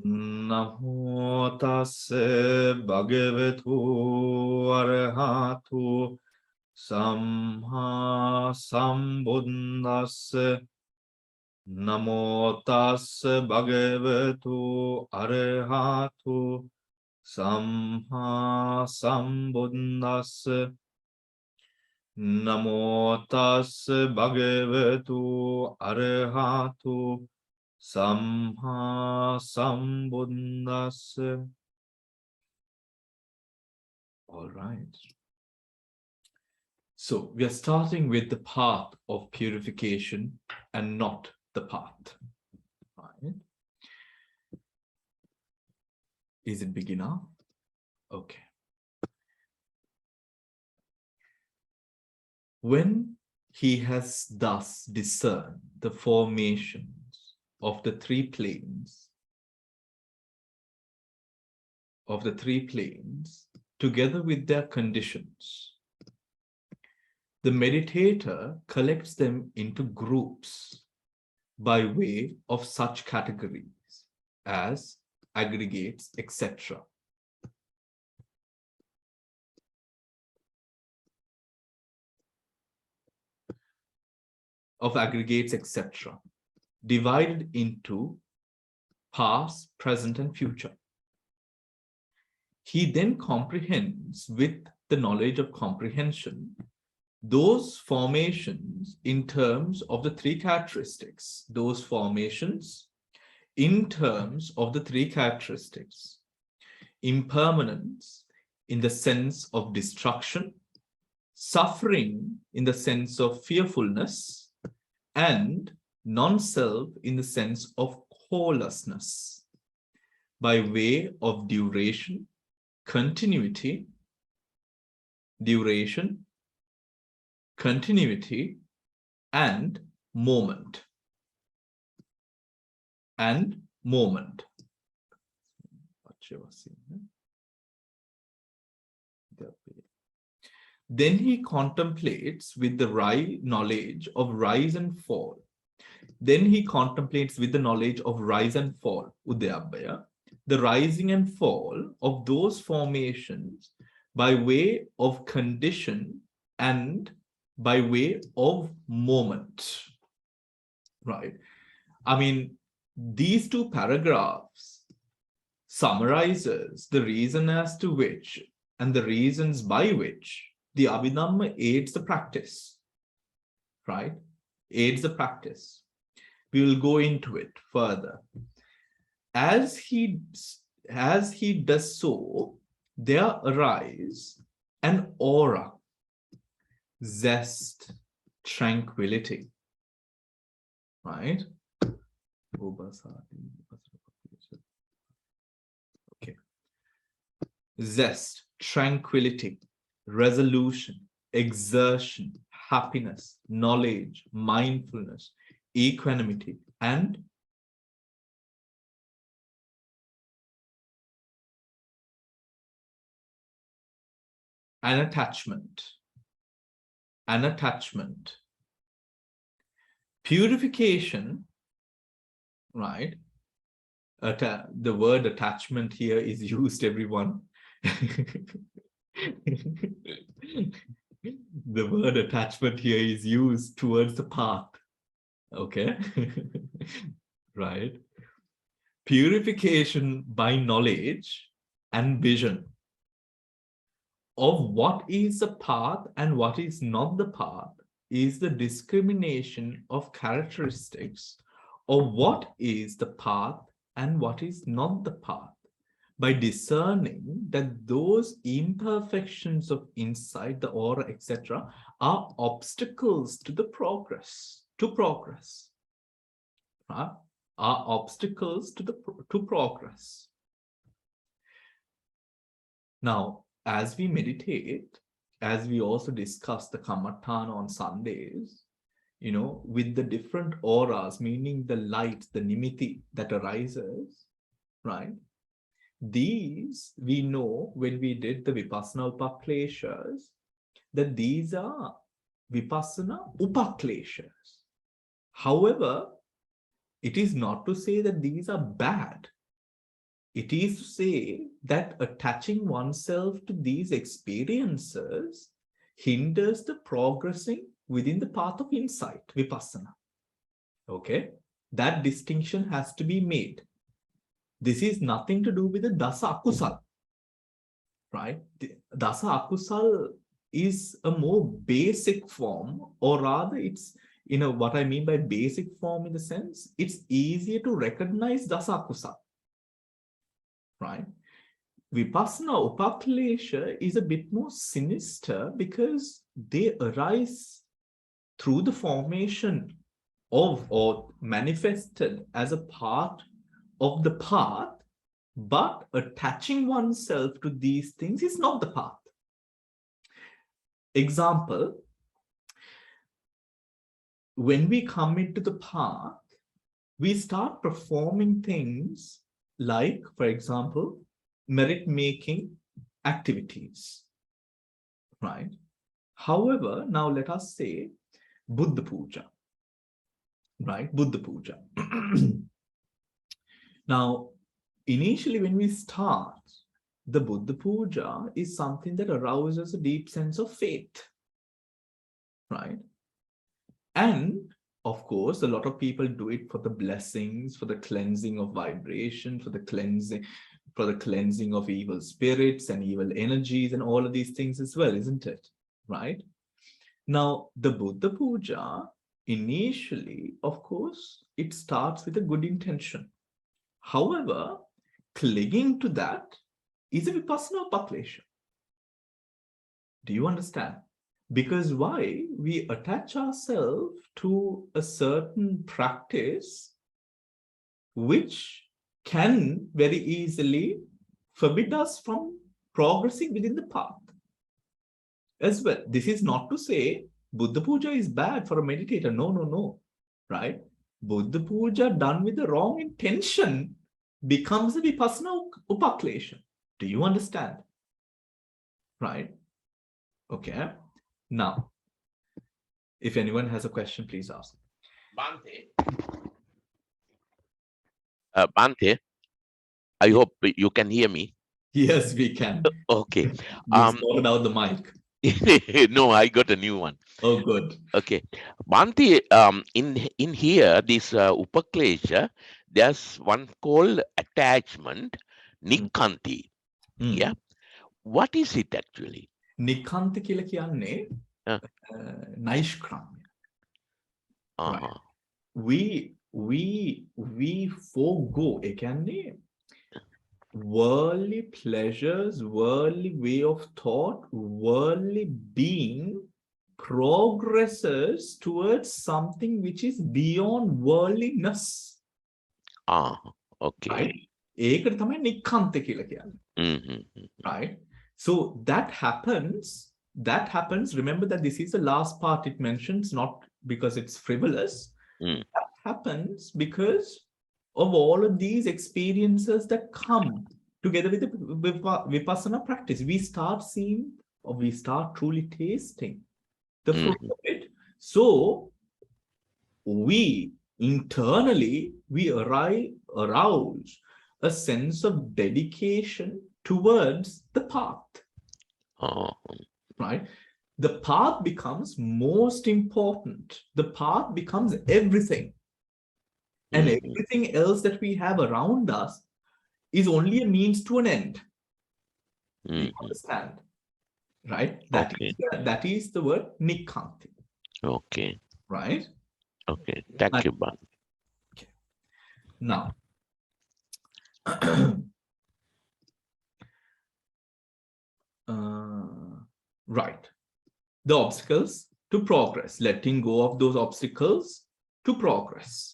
Namo tassa bhagavatu arahatu samma sambuddhassa. Namo tassa bhagavatu arahatu samma sambuddhassa. Namo tassa bhagavatu arahatu samma sambuddhassa. All right. So we are starting with the path of purification and not the path. Right? Is it big enough? Okay. When he has thus discerned the formations of the three planes, together with their conditions, the meditator collects them into groups by way of such categories as aggregates, etc. Divided into past, present, and future. He then comprehends with the knowledge of comprehension those formations in terms of the three characteristics. Impermanence in the sense of destruction, suffering in the sense of fearfulness, and non-self in the sense of wholelessness, by way of duration, continuity, and moment. Then he contemplates with the knowledge of rise and fall. Udayabbaya, the rising and fall of those formations by way of condition and by way of moment. Right? I mean, these two paragraphs summarizes the reason as to which and the reasons by which the Abhidhamma aids the practice. Right? Aids the practice. We will go into it further. As he does so, there arise an aura, zest, tranquility. Right? Okay. Zest, tranquility, resolution, exertion, happiness, knowledge, mindfulness, equanimity, and an attachment. Purification, right? The word attachment here is used, everyone. The word attachment here is used towards the path. Okay? Right? Purification by knowledge and vision of what is the path and what is not the path is the discrimination of characteristics of what is the path and what is not the path, by discerning that those imperfections of insight, the aura, etc., are obstacles to the progress. Right? Are obstacles to progress. Now, as we meditate, as we also discuss the Kammatthana on Sundays, you know, with the different auras, meaning the light, the nimitti that arises, right? These we know when we did the Vipassana Upakleshas, that these are Vipassana Upakleshas. However, it is not to say that these are bad. It is to say that attaching oneself to these experiences hinders the progressing within the path of insight, vipassana. Okay? That distinction has to be made. This is nothing to do with the dasa akusal, right? The dasa akusal is a more basic form, or rather it's, what I mean by basic form in the sense, it's easier to recognize dasa akusal, right? Vipassana upaklesha is a bit more sinister because they arise through the formation of or manifested as a part of the path, but attaching oneself to these things is not the path. Example, when we come into the path, we start performing things like, for example, merit-making activities, right? However, now let us say Buddha Puja, right? Buddha Puja. Now, initially when we start, the Buddha Puja is something that arouses a deep sense of faith, right? And of course, a lot of people do it for the blessings, for the cleansing of vibration, for the cleansing of evil spirits and evil energies and all of these things as well, isn't it? Right? Now, the Buddha Puja, initially, of course, it starts with a good intention. However, clinging to that is a vipassana upaklesha. Do you understand? Because why? We attach ourselves to a certain practice which can very easily forbid us from progressing within the path as well. This is not to say Buddha Puja is bad for a meditator. No, no, no. Right? Buddha Puja done with the wrong intention becomes a vipassana upaklesha. Do you understand? Right? Okay. Now, if anyone has a question, please ask. Bhante, I hope you can hear me. Yes, we can. Okay. You sorted out the mic. No, I got a new one. Oh, good. Okay. Bhante, in here, this upaklesha, there's one called attachment, nikkanti. Yeah. What is it actually? Nikkanti කියලා කියන්නේ නෛෂ්ක්‍රම්‍ය. Right. We forego, ඒ කියන්නේ worldly pleasures, worldly way of thought, worldly being progresses towards something which is beyond worldliness. Okay. Right? ඒකට තමයි නික්ඛන්ත කියලා කියන්නේ. Right? So that happens, remember that this is the last part it mentions, not because it's frivolous. That happens because of all of these experiences that come together with the vipassana practice. We start seeing, or we start truly tasting the fruit of it. So we internally, we arouse a sense of dedication towards the path. Right? The path becomes most important. The path becomes everything. And everything else that we have around us is only a means to an end. You understand? Right? That is the word nikkanti. Okay. Right? Okay. Thank you, Bhante. Okay. Now, right. The obstacles to progress, letting go of those obstacles to progress.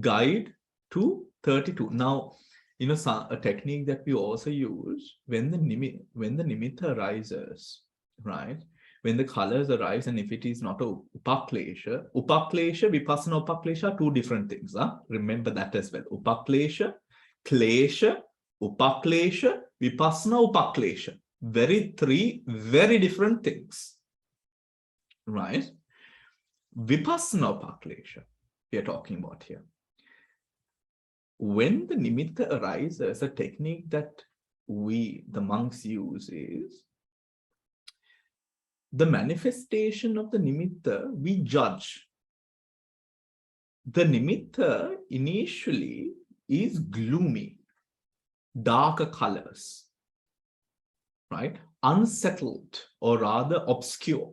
Guide to 32. Now, a technique that we also use when the nimitta arises, right? When the colors arise, and if it is not a upaklesha, vipassana upaklesha are two different things. Remember that as well. Upaklesha, klesha, upaklesha, vipassana upaklesha. Three very different things. Right? Vipassana upaklesha we are talking about here. when the nimitta arises, a technique that we, the monks, use is the manifestation of the nimitta, we judge. The nimitta initially is gloomy, darker colors, right? Unsettled, or rather obscure.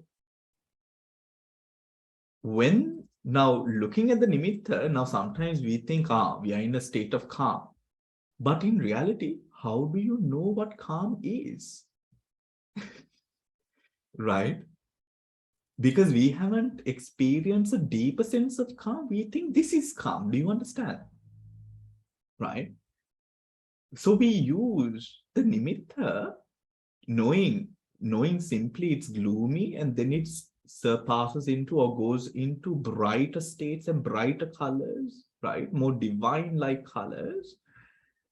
When now looking at the nimitta, now sometimes we think, we are in a state of calm. But in reality, how do you know what calm is? Right? Because we haven't experienced a deeper sense of calm. We think this is calm. Do you understand? Right? So we use the nimitta, knowing simply it's gloomy, and then it surpasses into or goes into brighter states and brighter colors, right? More divine-like colors.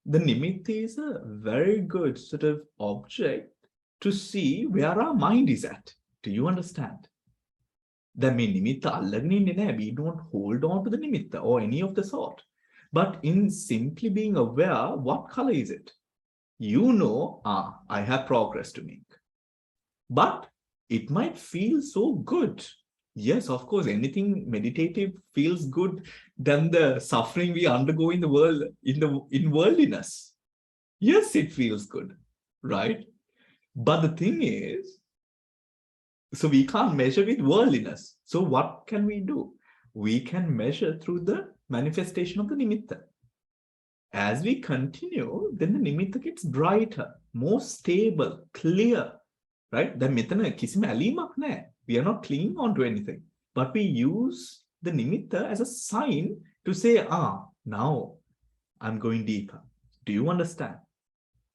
The nimitta is a very good sort of object to see where our mind is at. Do you understand? That means nimitta, we don't hold on to the nimitta or any of the sort. But in simply being aware, what color is it? You know, I have progress to make. But it might feel so good. Yes, of course, anything meditative feels good than the suffering we undergo in the world, in worldliness. Yes, it feels good, right? But the thing is, so we can't measure with worldliness. So what can we do? We can measure through the manifestation of the nimitta. As we continue, then the nimitta gets brighter, more stable, clear, right? Then metana kisima alimak naha. We are not clinging on to anything, but we use the nimitta as a sign to say, now I'm going deeper. Do you understand?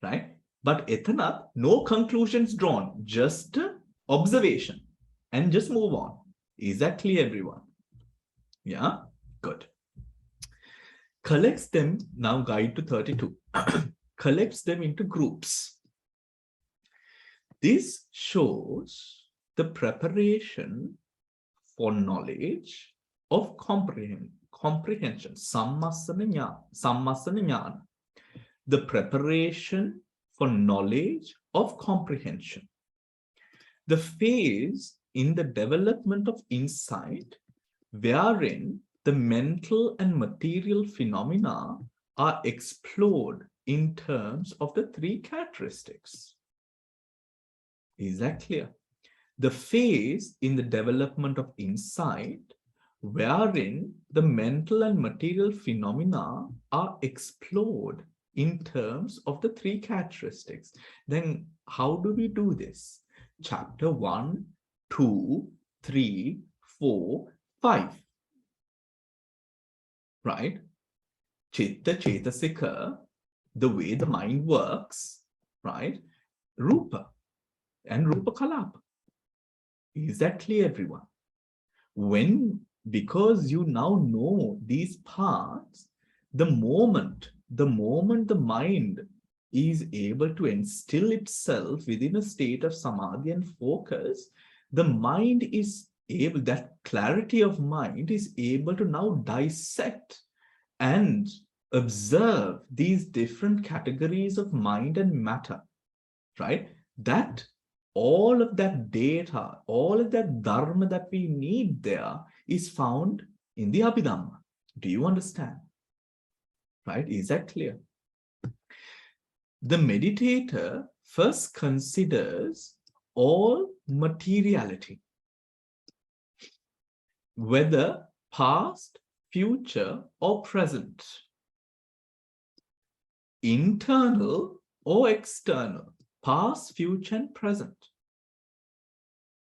Right? But ethanat, no conclusions drawn, just observation, and just move on. Is that clear, everyone? Yeah, good. Collects them, now guide to 32, collects them into groups. This shows the preparation for knowledge of comprehension, sammasana jnana, the preparation for knowledge of comprehension. The phase in the development of insight wherein the mental and material phenomena are explored in terms of the three characteristics. Is that clear? The phase in the development of insight wherein the mental and material phenomena are explored in terms of the three characteristics. Then how do we do this? Chapter 1, 2, 3, 4, 5. Right? Chitta, Chetasika, the way the mind works, right? Rupa and Rupa Kalapa. Is that clear, everyone? Because you now know these parts, the moment the mind is able to instill itself within a state of samadhi and focus, the mind is able, that clarity of mind is able to now dissect and observe these different categories of mind and matter, right? That all of that data, all of that dharma that we need there is found in the Abhidhamma. Do you understand? Right? Is that clear? The meditator first considers all materiality, whether past, future, or present, internal or external, past, future, and present.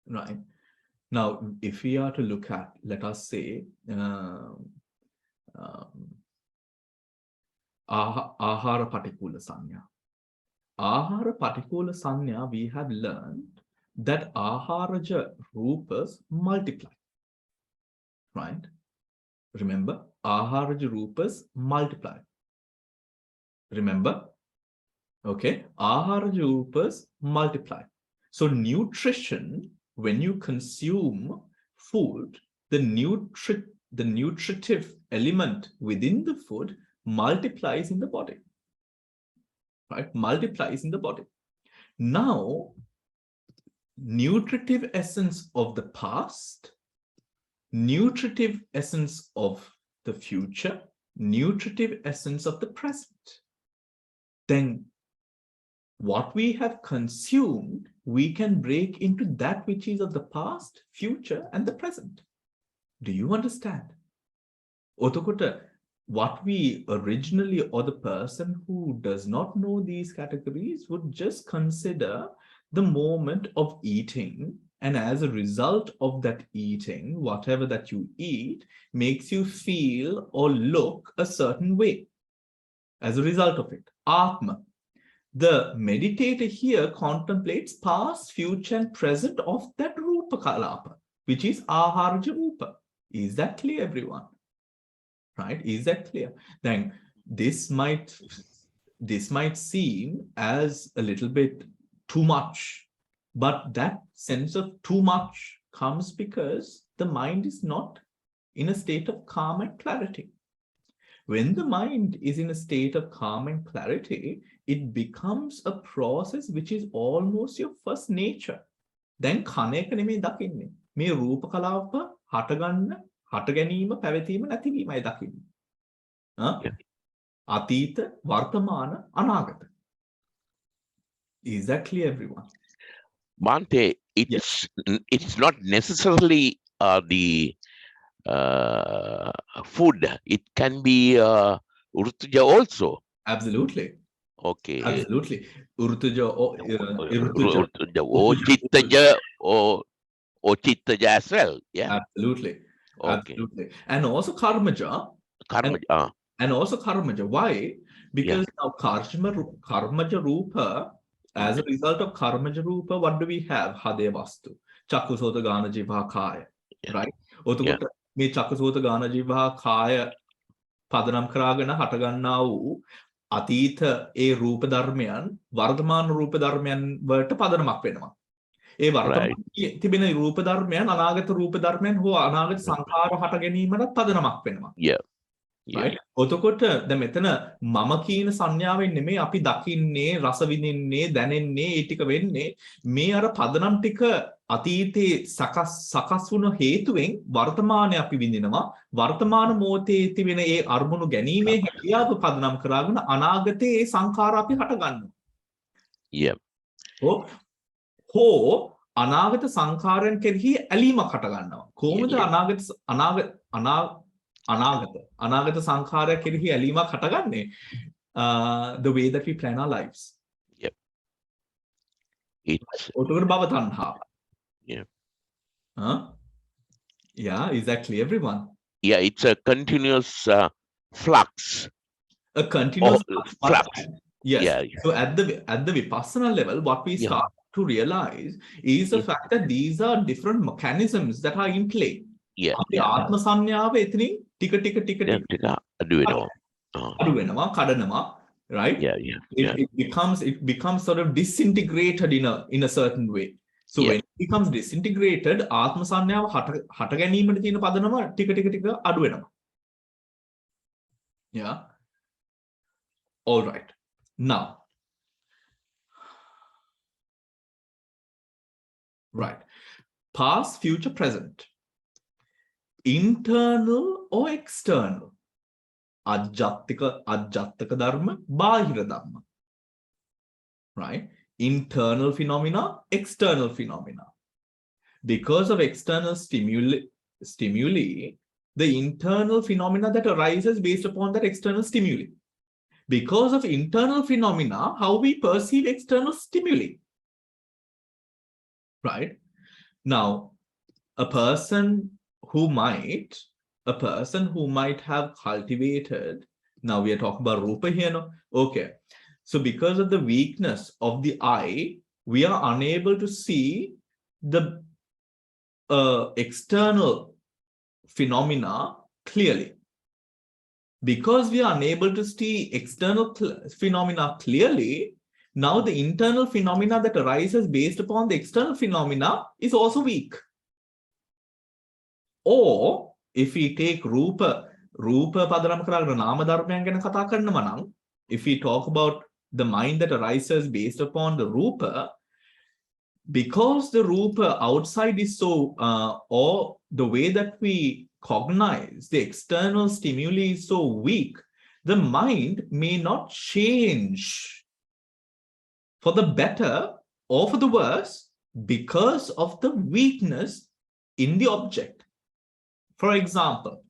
Right? Now, if we are to look at, let us say, ahara patikula sanya. Ahara patikula sanya, we have learned that aharaja rupas multiply. Right? Remember, aharaja rupas multiply. Remember? Okay, aharaja rupas multiply. So nutrition, when you consume food, the nutritive element within the food multiplies in the body. Right? Multiplies in the body. Now, nutritive essence of the past, nutritive essence of the future, nutritive essence of the present. Then what we have consumed, we can break into that which is of the past, future, and the present. Do you understand? Otakota, what we originally, or the person who does not know these categories would just consider the moment of eating, and as a result of that eating, whatever that you eat makes you feel or look a certain way. As a result of it, Atma. The meditator here contemplates past, future, and present of that Rupa Kalapa, which is Aharja Rupa. Is that clear, everyone? Right? Is that clear? Then this might seem as a little bit too much, but that sense of too much comes because the mind is not in a state of calm and clarity. When the mind is in a state of calm and clarity, it becomes a process which is almost your first nature. Then කණේක නෙමෙයි දකින්නේ. මේ රූප කලාප හටගන්න, හට ගැනීම, පැවතීම, නැතිවීමයි දකින්නේ. අතීත, වර්තමාන, අනාගත. Is that clear, everyone? Bhante, it's not necessarily the food. It can be Urtuja also. Absolutely. Okay. Absolutely. Urtuja or Chittaja or Chittaja as well. Yeah. Absolutely. Okay. Absolutely. And also Karmaja. And also Karmaja. Why? Because now Karmaja Rupa, as a result of Karmaja Rupa, what do we have? Hadevastu. Chakusota Gana Jiva Kaya. Right? මේ චක්කසෝත ගාන ජීවහා කාය පදනම් කරාගෙන හටගන්නා වූ අතීත ඒ රූප ධර්මයන් වර්තමාන රූප ධර්මයන් වලට පදනමක් වෙනවා. ඒ වර්තමානයේ තිබෙන රූප ධර්මයන් අනාගත රූප ධර්මයන් හෝ අනාගත සංඛාර හට ගැනීමකට පදනමක් වෙනවා. Right? ඔතකොට දැන් මෙතන මම කියන සංඥාවෙන් නෙමෙයි අපි දකින්නේ, රස විඳින්නේ, දැනෙන්නේ, ඒ ටික වෙන්නේ මේ අර පදනම් ටික අතීතේ සකස් වුණ හේතුවෙන් වර්තමානයේ අපි විඳිනවා. වර්තමාන මොහොතේ තිබෙන ඒ අරමුණු ගැනීමේ හැකියාව පදනම් කරගෙන අනාගතේ ඒ සංඛාර අපි හට ගන්නවා. හෝ අනාගත සංඛාරයන් කෙරෙහි ඇලීමක් හට ගන්නවා. කොහොමද අනාගත සංඛාරය කෙරෙහි ඇලීමක් හටගන්නේ? The way that we plan our lives. ඔතකොට භව තණ්හාව. Yeah, is that clear, everyone? Yeah, it's a continuous flux. A continuous flux. Yes. Yeah. So at the Vipassana level, what we start to realize is the fact that these are different mechanisms that are in play. අපි ආත්ම සංඥාව එතනින් ටික අඩු වෙනවා කඩනවා, right? It becomes sort of disintegrated in a certain way. So when it becomes disintegrated, ආත්ම සංඥාව හට ගැනීමට තියෙන පදනම ටික අඩු වෙනවා. Yeah. All right. Now, right. Past, future, present. Internal or external? Ajjattaka dharma, bahira dhamma. Right? Internal phenomena, external phenomena. Because of external stimuli, the internal phenomena that arises based upon that external stimuli. Because of internal phenomena, how we perceive external stimuli. Right? Now, a person who might have cultivated, now we are talking about rupa here, no? Okay. So because of the weakness of the eye, we are unable to see the external phenomena clearly. Because we are unable to see external phenomena clearly, now the internal phenomena that arises based upon the external phenomena is also weak. Or if we take rupa රූප පදනම් කරගෙන නාම ධර්මයන් ගැන කතා කරනවා නම්, if we talk about the mind that arises based upon the rupa, because the rupa outside is so, or the way that we cognize the external stimuli is so weak, the mind may not change for the better or for the worse because of the weakness in the object. For an example,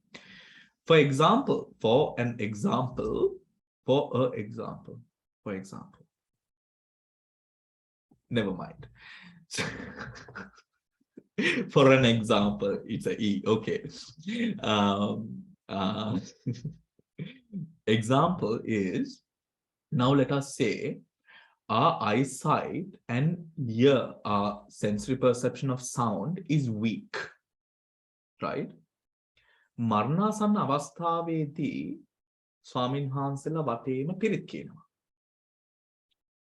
never mind. For an example, it's a E. Okay. Example is, now let us say our eyesight and ear, our sensory perception of sound is weak, right? මරණාසන්න අවස්ථාවේදී ස්වාමීන් වහන්සේලා වටේම පිරිත් කියනවා,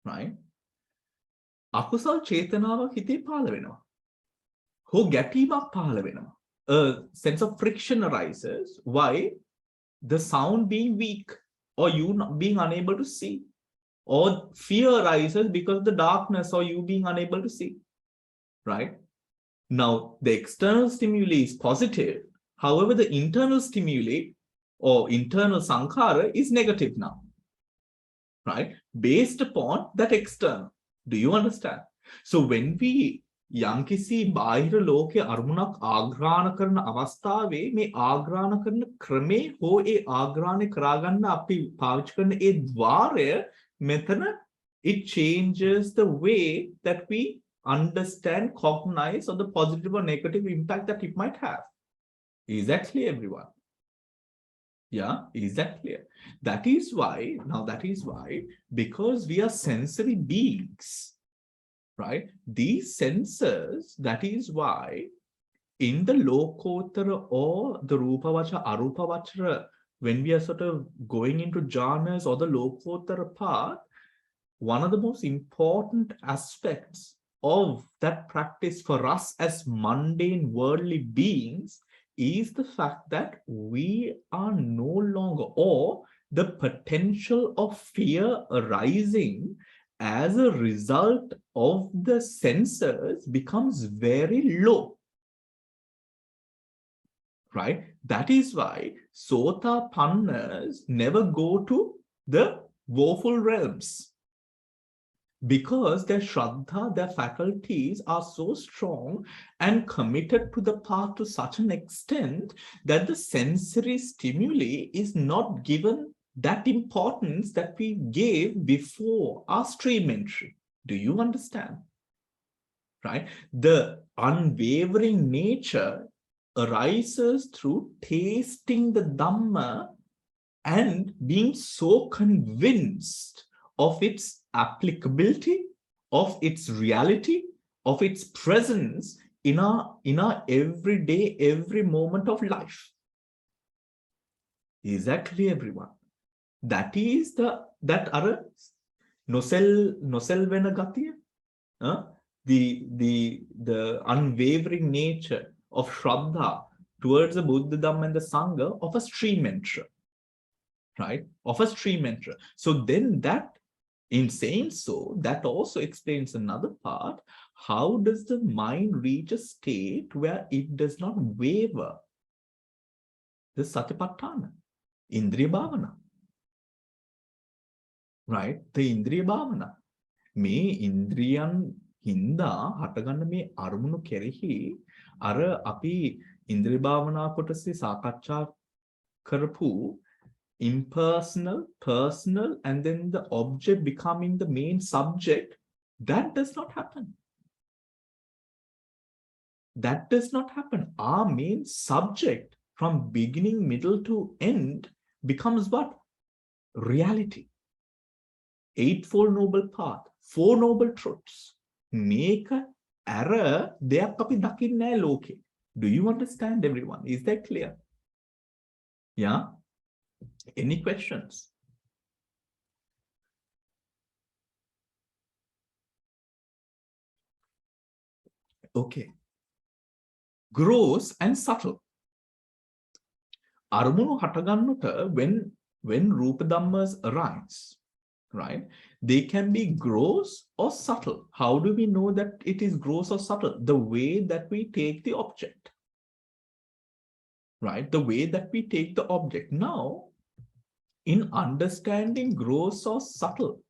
right? අකුසල් චේතනාවක් හිතේ පහළ වෙනවා. හෝ ගැටීමක් පහළ වෙනවා. A sense of friction arises. Why? The sound being weak, or you not being unable to see. Or fear arises because of the darkness, or you being unable to see, right? Now, the external stimuli is positive. However, the internal stimuli or internal sankhara is negative now, right? Based upon that external. Do you understand? So when we යම්කිසි බාහිර ලෝකයේ අරමුණක් ආග්‍රහණ කරන අවස්ථාවේ මේ ආග්‍රහණ කරන ක්‍රමේ හෝ ඒ ආග්‍රහණය කරගන්න අපි පාවිච්චි කරන ඒ ద్వාරය මෙතන it changes the way that we understand, cognize, or the positive or negative impact that it might have. Is that clear, everyone? Yeah, is that clear? That is why, because we are sensory beings, right? These sensors, that is why in the Lokotara or the Rupavacha, Arupavachara, when we are sort of going into jhanas or the Lokotara path, one of the most important aspects of that practice for us as mundane worldly beings is the fact that we are no longer, or the potential of fear arising as a result of the sensors becomes very low, right? That is why Sotapannas never go to the woeful realms, because their Shraddha, their faculties are so strong and committed to the path to such an extent that the sensory stimuli is not given that importance that we gave before our stream entry. Do you understand? Right? The unwavering nature arises through tasting the Dhamma and being so convinced of its applicability, of its reality, of its presence in our everyday, every moment of life. Is that clear, everyone? That is that ara nosel vena gatiya, the unwavering nature of Shraddha towards the Buddha, Dhamma, and the Sangha of a stream enterer, right? Of a stream enterer. So then that, in saying so, that also explains another part. How does the mind reach a state where it does not waver? The Satipatthana, Indriya Bhavana. Right? The Indriya Bhavana. Me Indriyan Hinda හටගන්න මේ අරමුණු කෙරෙහි අර අපි ඉන්ද්‍රිය භාවනා කොටසේ සාකච්ඡා කරපු impersonal, personal, and then the object becoming the main subject, that does not happen. That does not happen. Our main subject from beginning, middle to end becomes what? Reality. Eightfold Noble Path, Four Noble Truths. Make a error දෙයක් අපි දකින්නේ නැහැ ලෝකේ. Do you understand, everyone? Is that clear? Yeah? Any questions? Okay. Gross and subtle. අරමුණු හටගන්නට when Rupa Dhammas arise, right? They can be gross or subtle. How do we know that it is gross or subtle? The way that we take the object, right? The way that we take the object. Now, in understanding gross or subtle,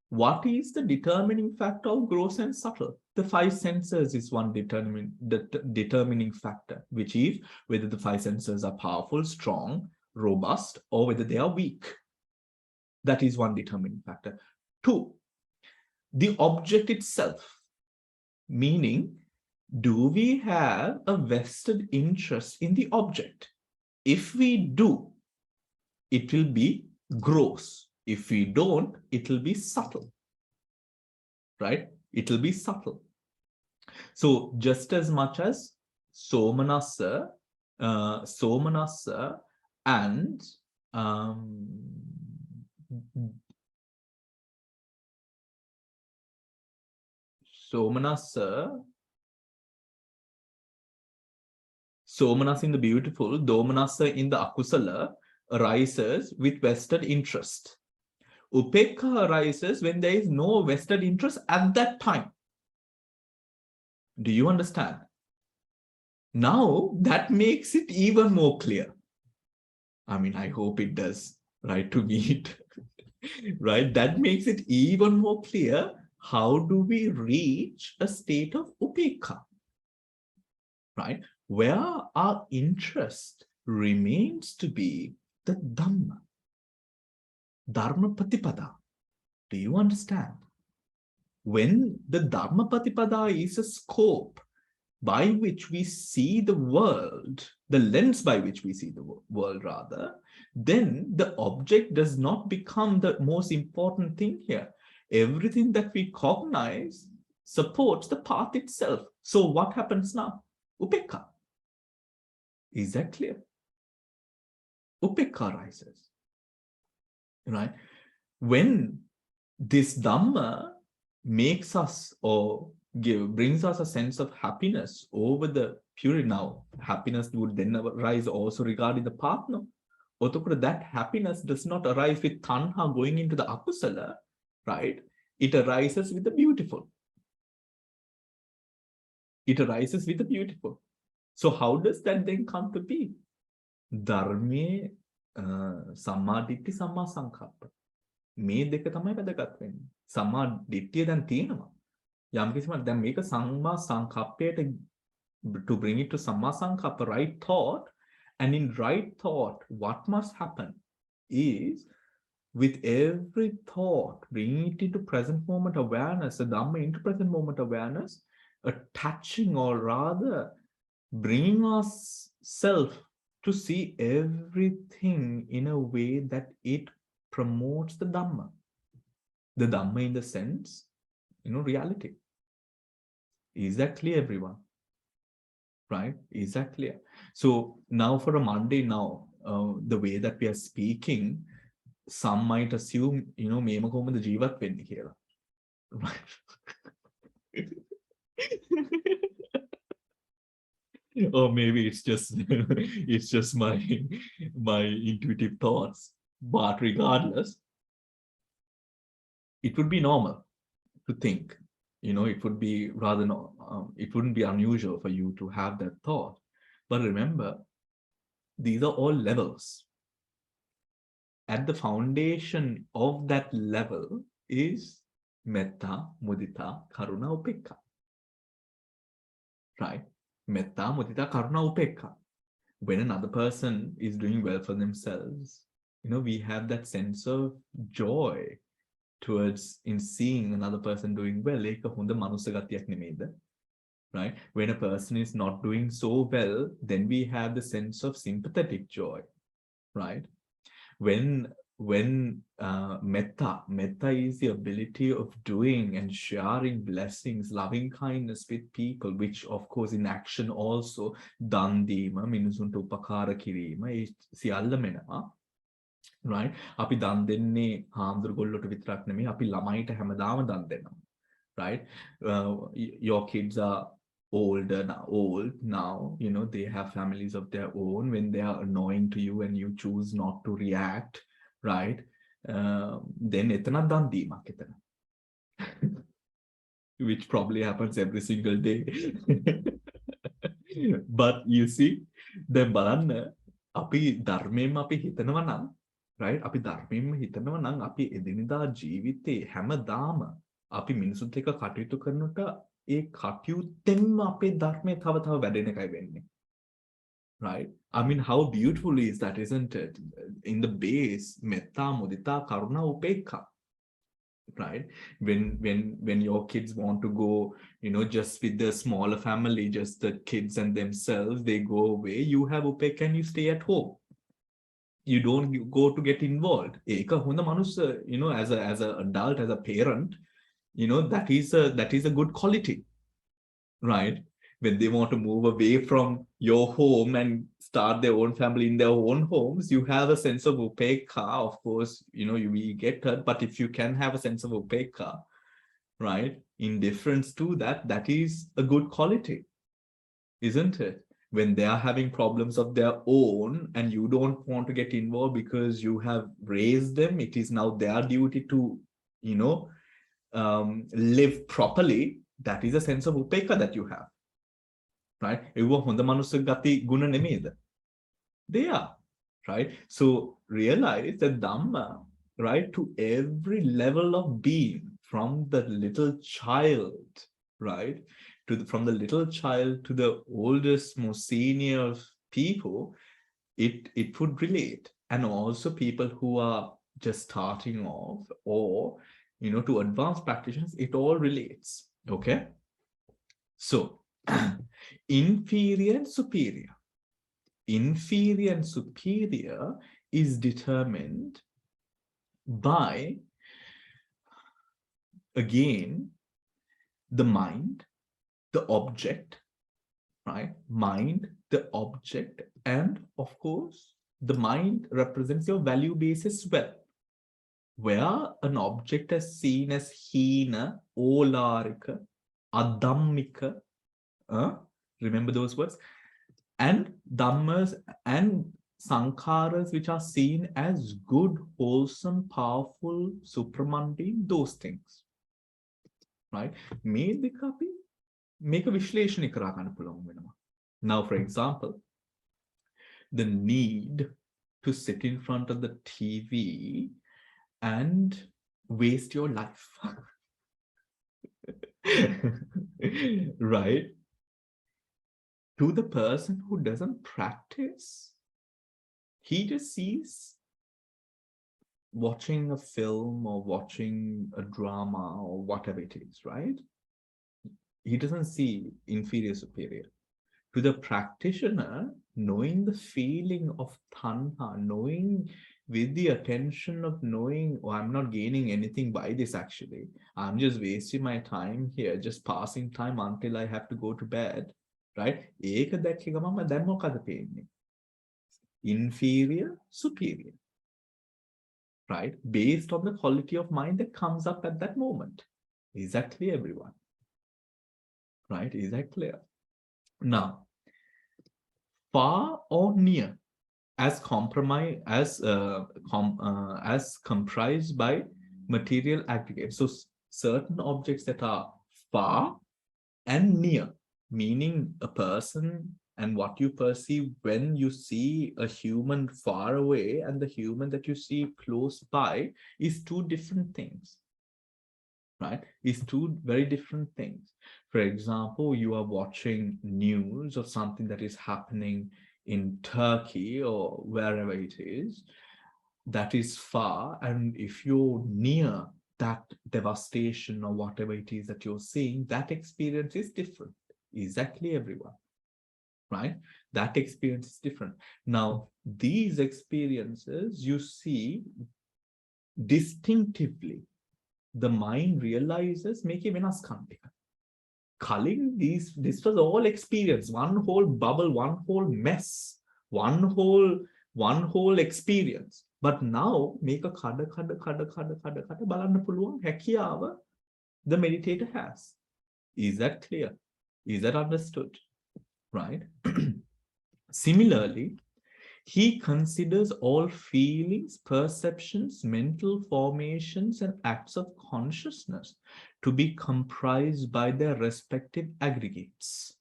what is the determining factor of gross and subtle? The five senses is one determining factor, which is whether the five senses are powerful, strong, robust, or whether they are weak. That is one determining factor. Two, the object itself, meaning, do we have a vested interest in the object? If we do, it will be gross. If we don't, it will be subtle, right? It will be subtle. So just as much as Somanassa and Somanassa in the beautiful, Domanassa in the akusala arises with vested interest. Upekha arises when there is no vested interest at that time. Do you understand? Now that makes it even more clear. I mean, I hope it does, right, to meet, right? That makes it even more clear. How do we reach a state of upekha, right? Where our interest remains to be the Dhamma. Dharma Patipada. Do you understand? When the Dharma Patipada is a scope by which we see the world, the lens by which we see the world rather, then the object does not become the most important thing here. Everything that we cognize supports the path itself. So what happens now? Upekha. Is that clear? Upekha arises. Right? When this Dhamma makes us or brings us a sense of happiness over the purity, now happiness would then arise also regarding the partner. That happiness does not arise with tanha going into the akusala, right? It arises with the beautiful. It arises with the beautiful. So how does that then come to be? Dharme සම්මා දිට්ඨි සම්මා සංකප්ප මේ දෙක තමයි වැදගත් වෙන්නේ. සම්මා දිට්ඨිය දැන් තියෙනවා. යම් කිසිම දැන් මේක සම්මා සංකප්පයට to bring it to සම්මා සංකප්ප, right thought, and in right thought what must happen is with every thought bringing it into present moment awareness, the Dhamma into present moment awareness, attaching or rather bringing ourselves to see everything in a way that it promotes the Dhamma. The Dhamma in the sense, reality. Is that clear, everyone? Right? Is that clear? So now for a Monday now, the way that we are speaking, some might assume, මේම කොහොමද ජීවත් වෙන්නේ කියලා. Right? Or maybe it's just my intuitive thoughts. But regardless, it would be normal to think. It would be rather it wouldn't be unusual for you to have that thought. But remember, these are all levels. At the foundation of that level is metta, mudita, karuna, upekha. Right? Metta, mudita, karuna, upekha. When another person is doing well for themselves, we have that sense of joy towards in seeing another person doing well. ඒක හොඳ මනුස්ස ගතියක් නෙමෙයිද? Right? When a person is not doing so well, then we have the sense of sympathetic joy. Right? When metta is the ability of doing and sharing blessings, loving kindness with people, which of course in action also dan දීම, මිනිසුන්ට උපකාර කිරීම, ඒ සියල්ලම එනවා. Right? අපි දන් දෙන්නේ හාමුදුරුවෝල්ලට විතරක් නෙමෙයි, අපි ළමයිට හැමදාම දන් දෙනවා. Right? Your kids are old now, they have families of their own. When they are annoying to you and you choose not to react, right? Then etana dan deemak etana. Which probably happens every single day. But you see, දැන් බලන්න අපි ධර්මයෙන්ම අපි හිතනවා නම්, right? අපි ධර්මයෙන්ම හිතනවා නම් අපි එදිනෙදා ජීවිතේ හැමදාම අපි මිනිසුත් එක්ක කටයුතු කරනකොට ඒ කටයුත්තෙන්ම අපේ ධර්මයේ තව තව වැඩෙන එකයි වෙන්නේ. Right? I mean, how beautiful is that, isn't it? In the base, metta, mudita, karuna, upekha. Right? When your kids want to go, just with the smaller family, just the kids and themselves, they go away, you have upekha and you stay at home. You don't go to get involved. Eka hunda manusa, as an adult, as a parent, that is a good quality. Right? When they want to move away from your home and start their own family in their own homes, you have a sense of upekha. Of course, you will get hurt, but if you can have a sense of upekha, right, indifference to that, that is a good quality, isn't it? When they are having problems of their own and you don't want to get involved because you have raised them, it is now their duty to, live properly. That is a sense of upekha that you have. Right? They are, right? So realize that Dhamma, right, to every level of being, from the little child, right, from the little child to the oldest, most senior people, it would relate. And also people who are just starting off, or to advanced practitioners, it all relates. Okay, so inferior and superior. Inferior and superior is determined by, again, the mind, the object, right? Mind, the object, and of course, the mind represents your value base as well. Where an object is seen as hina, olarika, adhammika, remember those words? And dhammas and sankharas, which are seen as good, wholesome, powerful, supramundane, those things. Right? Make a vishleshana kara ganna puluwan wenawa. Now, for example, the need to sit in front of the TV and waste your life. Right? To the person who doesn't practice, he just sees watching a film or watching a drama or whatever it is, right? He doesn't see inferior, superior. To the practitioner, knowing the feeling of tanha, knowing with the attention of knowing, oh, I'm not gaining anything by this actually. I'm just wasting my time here, just passing time until I have to go to bed. Right? Inferior, superior. Right? Based on the quality of mind that comes up at that moment. Is that clear, everyone? Right? Is that clear? Now, far or near, as comprised by material aggregates. So certain objects that are far and near, meaning a person and what you perceive when you see a human far away and the human that you see close by is two different things. Right? Is two very different things. For example, you are watching news of something that is happening in Turkey or wherever it is, that is far, and if you're near that devastation or whatever it is that you're seeing, that experience is different. Exactly, everyone. Right? That experience is different. Now, these experiences you see distinctively. The mind realizes, make a venaskam tika. Culling this was all experience, one whole bubble, one whole mess, one whole experience. But now make a kada balanna puluwan hakiyawa the meditator has. Is that clear? Is that understood? Right? Similarly, he considers all feelings, perceptions, mental formations, and acts of consciousness to be comprised by their respective aggregates.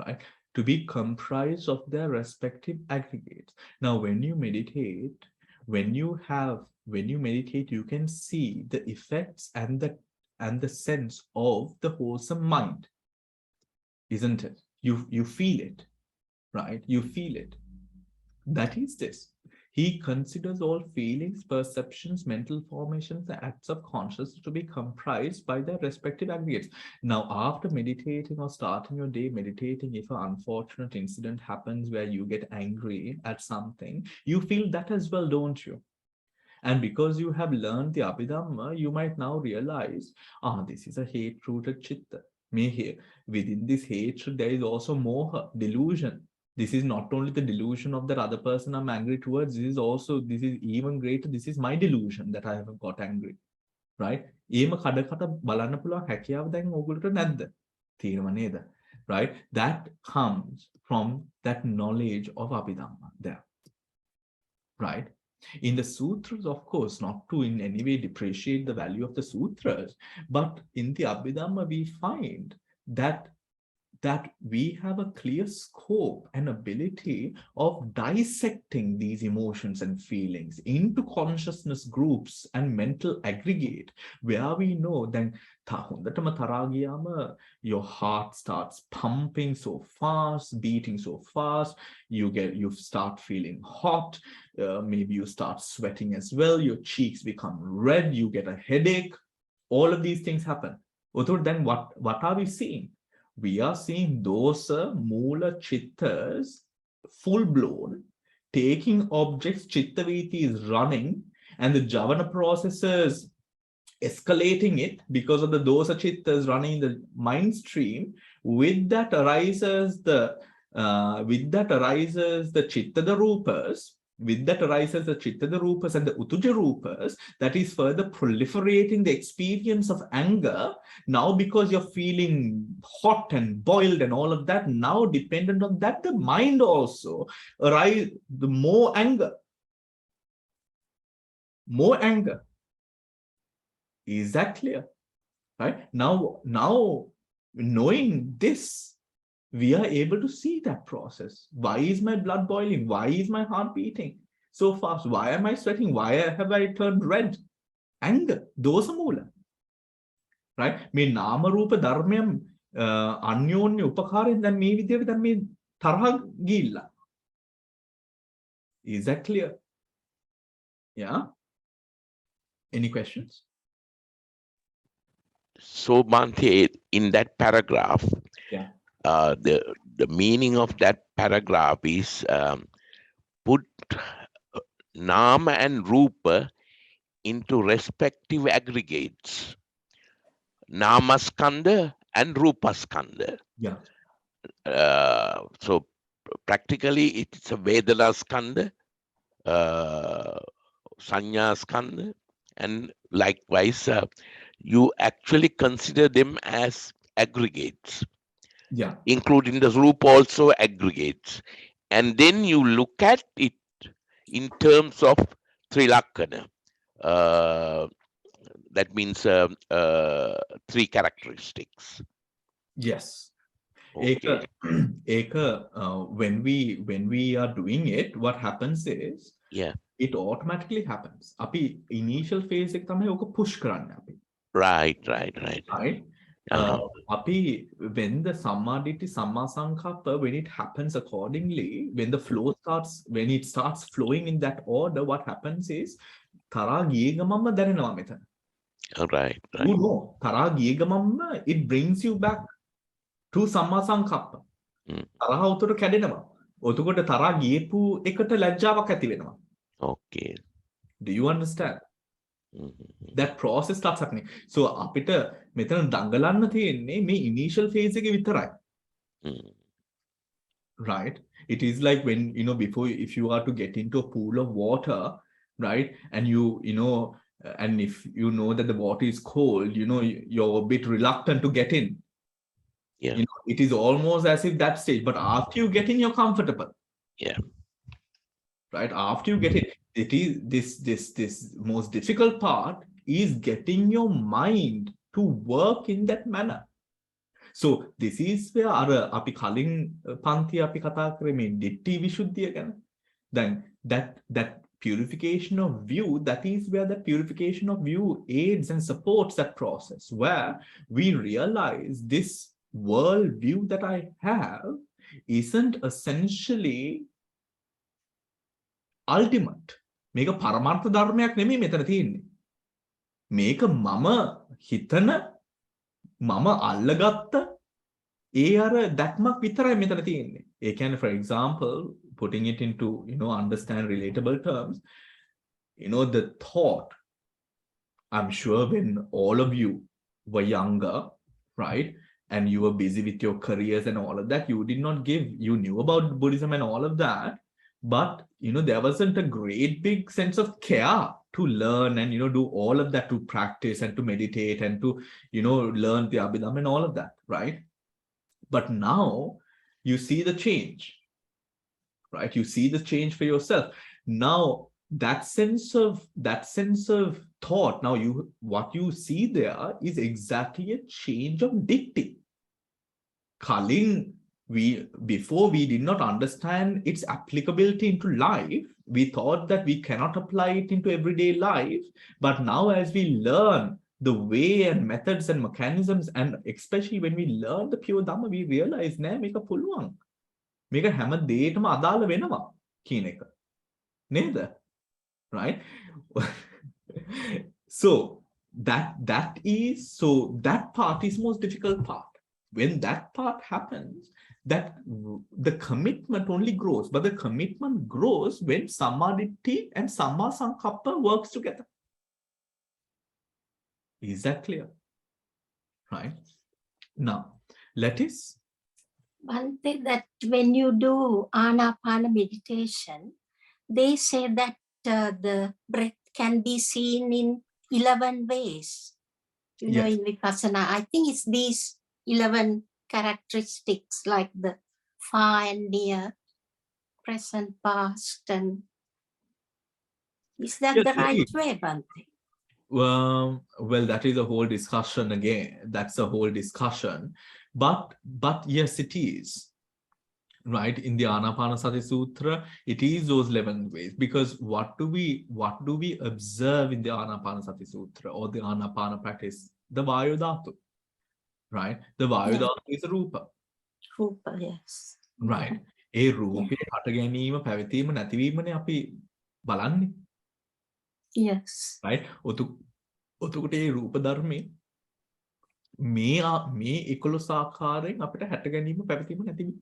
Right? To be comprised of their respective aggregates. Now, when you meditate, you can see the effects and the sense of the wholesome mind, isn't it? You feel it, right? You feel it. That is this. He considers all feelings, perceptions, mental formations, and acts of consciousness to be comprised by their respective aggregates. Now, after meditating or starting your day meditating, if an unfortunate incident happens where you get angry at something, you feel that as well, don't you? And because you have learned the Abhidhamma, you might now realize, this is a hate-rooted chitta. Within this hatred, there is also moha, delusion. This is not only the delusion of that other person I'm angry towards, this is even greater. This is my delusion that I have got angry. Right? Right? That comes from that knowledge of Abhidhamma there. Right? In the sutras, of course, not to in any way depreciate the value of the sutras, but in the Abhidhamma, we find that we have a clear scope and ability of dissecting these emotions and feelings into consciousness groups and mental aggregate, where we know then your heart starts pumping so fast, beating so fast, you start feeling hot, maybe you start sweating as well, your cheeks become red, you get a headache, all of these things happen. Then what are we seeing? We are seeing dosa, mula, chittas, full-blown, taking objects, chittaviti is running, and the javana processes escalating it because of the dosa chittas running in the mind stream. With that arises the chitta rupas. With that arises the chitta rupas and the utuja rupas, that is further proliferating the experience of anger. Now, because you're feeling hot and boiled and all of that, now dependent on that, the mind also arise, the more anger. More anger. Is that clear? Right? Now, knowing this, we are able to see that process. Why is my blood boiling? Why is my heart beating so fast? Why am I sweating? Why have I turned red? Anger, dosa mula. Right? Me nama rupa dharmyam anyonya upakarin then me vidya then me tarha gilla. Is that clear? Yeah. Any questions? So, Bhante, in that paragraph, yeah, the meaning of that paragraph is put Nama and Rupa into respective aggregates, Namaskanda and Rupaskanda. Yeah. So practically it's a Vedana Skanda, Sanya Skanda, and likewise you actually consider them as aggregates. Yeah. Including the Rupa also aggregates. And then you look at it in terms of Trilakkhana. That means 3 characteristics. Yes. Okay. When we are doing it, what happens is, Yeah. it automatically happens. Api initial phase ek tamai oka push karanne api. Right. Right? Api, when the Sammaditi, Samma Sankappa, when it happens accordingly, when it starts flowing in that order, what happens is Tara Gigamama Darenawa method. Right. You know, Tara Gigamama, it brings you back to Samma Sankappa. Tara uttara කැඩෙනවා. ඔතකොට තරහා ගියපු එකට ලැජ්ජාවක් ඇති වෙනවා. Okay. Do you understand? That process starts happening. So අපිට මෙතන දඟලන්න තියෙන්නේ මේ initial phase එකේ විතරයි. Right? It is like when, if you are to get into a pool of water, right? And and if you know that the water is cold, you're a bit reluctant to get in. Yeah. You know, it is almost as if that stage, but after you get in, you're comfortable. Yeah. Right? After you get it is this most difficult part is getting your mind to work in that manner. So this is where අපි කලින් පන්ති අපි කතා කරේ මේ ditthi visuddhiya ගැන. Then that purification of view, that is where the purification of view aids and supports that process, where we realize this world view that I have isn't essentially ultimate. මේක පරමාර්ථ ධර්මයක් නෙමෙයි මෙතන තියෙන්නේ. මේක මම හිතන මම අල්ලගත්ත ඒ අර දැක්මක් විතරයි මෙතන තියෙන්නේ. ඒ කියන්නේ, for example, putting it into, understand relatable terms, the thought, I'm sure when all of you were younger, right, and you were busy with your careers and all of that, you knew about Buddhism and all of that, but there wasn't a great big sense of care to learn and do all of that, to practice and to meditate and to learn the Abhidhamma and all of that, right? But now you see the change, right? You see the change for yourself. Now that sense of thought, now what you see there is exactly a change of ditthi. Before we did not understand its applicability into life, we thought that we cannot apply it into everyday life. But now as we learn the way and methods and mechanisms, and especially when we learn the pure Dhamma, we realize නෑ මේක පුළුවන්. මේක හැම දෙයකටම අදාළ වෙනවා කියන එක. නේද? Right? So that part is most difficult part. When that part happens, that the commitment only grows, but the commitment grows when Sammaditthi and Samma Sankappa works together. Is that clear? Right? Now, let us. One thing that when you do Anapana meditation, they say that the breath can be seen in 11 ways. Yes. In Vipassana, I think it's these 11 characteristics, like the far and near, present, past, and is that Yes, the right way, Bhante? Well, that is a whole discussion again. That's a whole discussion. But yes, it is. Right? In the Anapanasati Sutra, it is those 11 ways. Because what do we observe in the Anapanasati Sutra or the Anapana practice? The Vayu Dhatu. Right? The Vayu Dhatu is a Rupa. Rupa, yes. Right. ඒ රූපේ හට ගැනීම පැවතීම නැතිවීමනේ අපි බලන්නේ. Yes. Right? ඔතකොට ඒ රූප ධර්මේ මේ 11 ආකාරයෙන් අපිට හැට ගැනීම පැවතීම නැතිවීම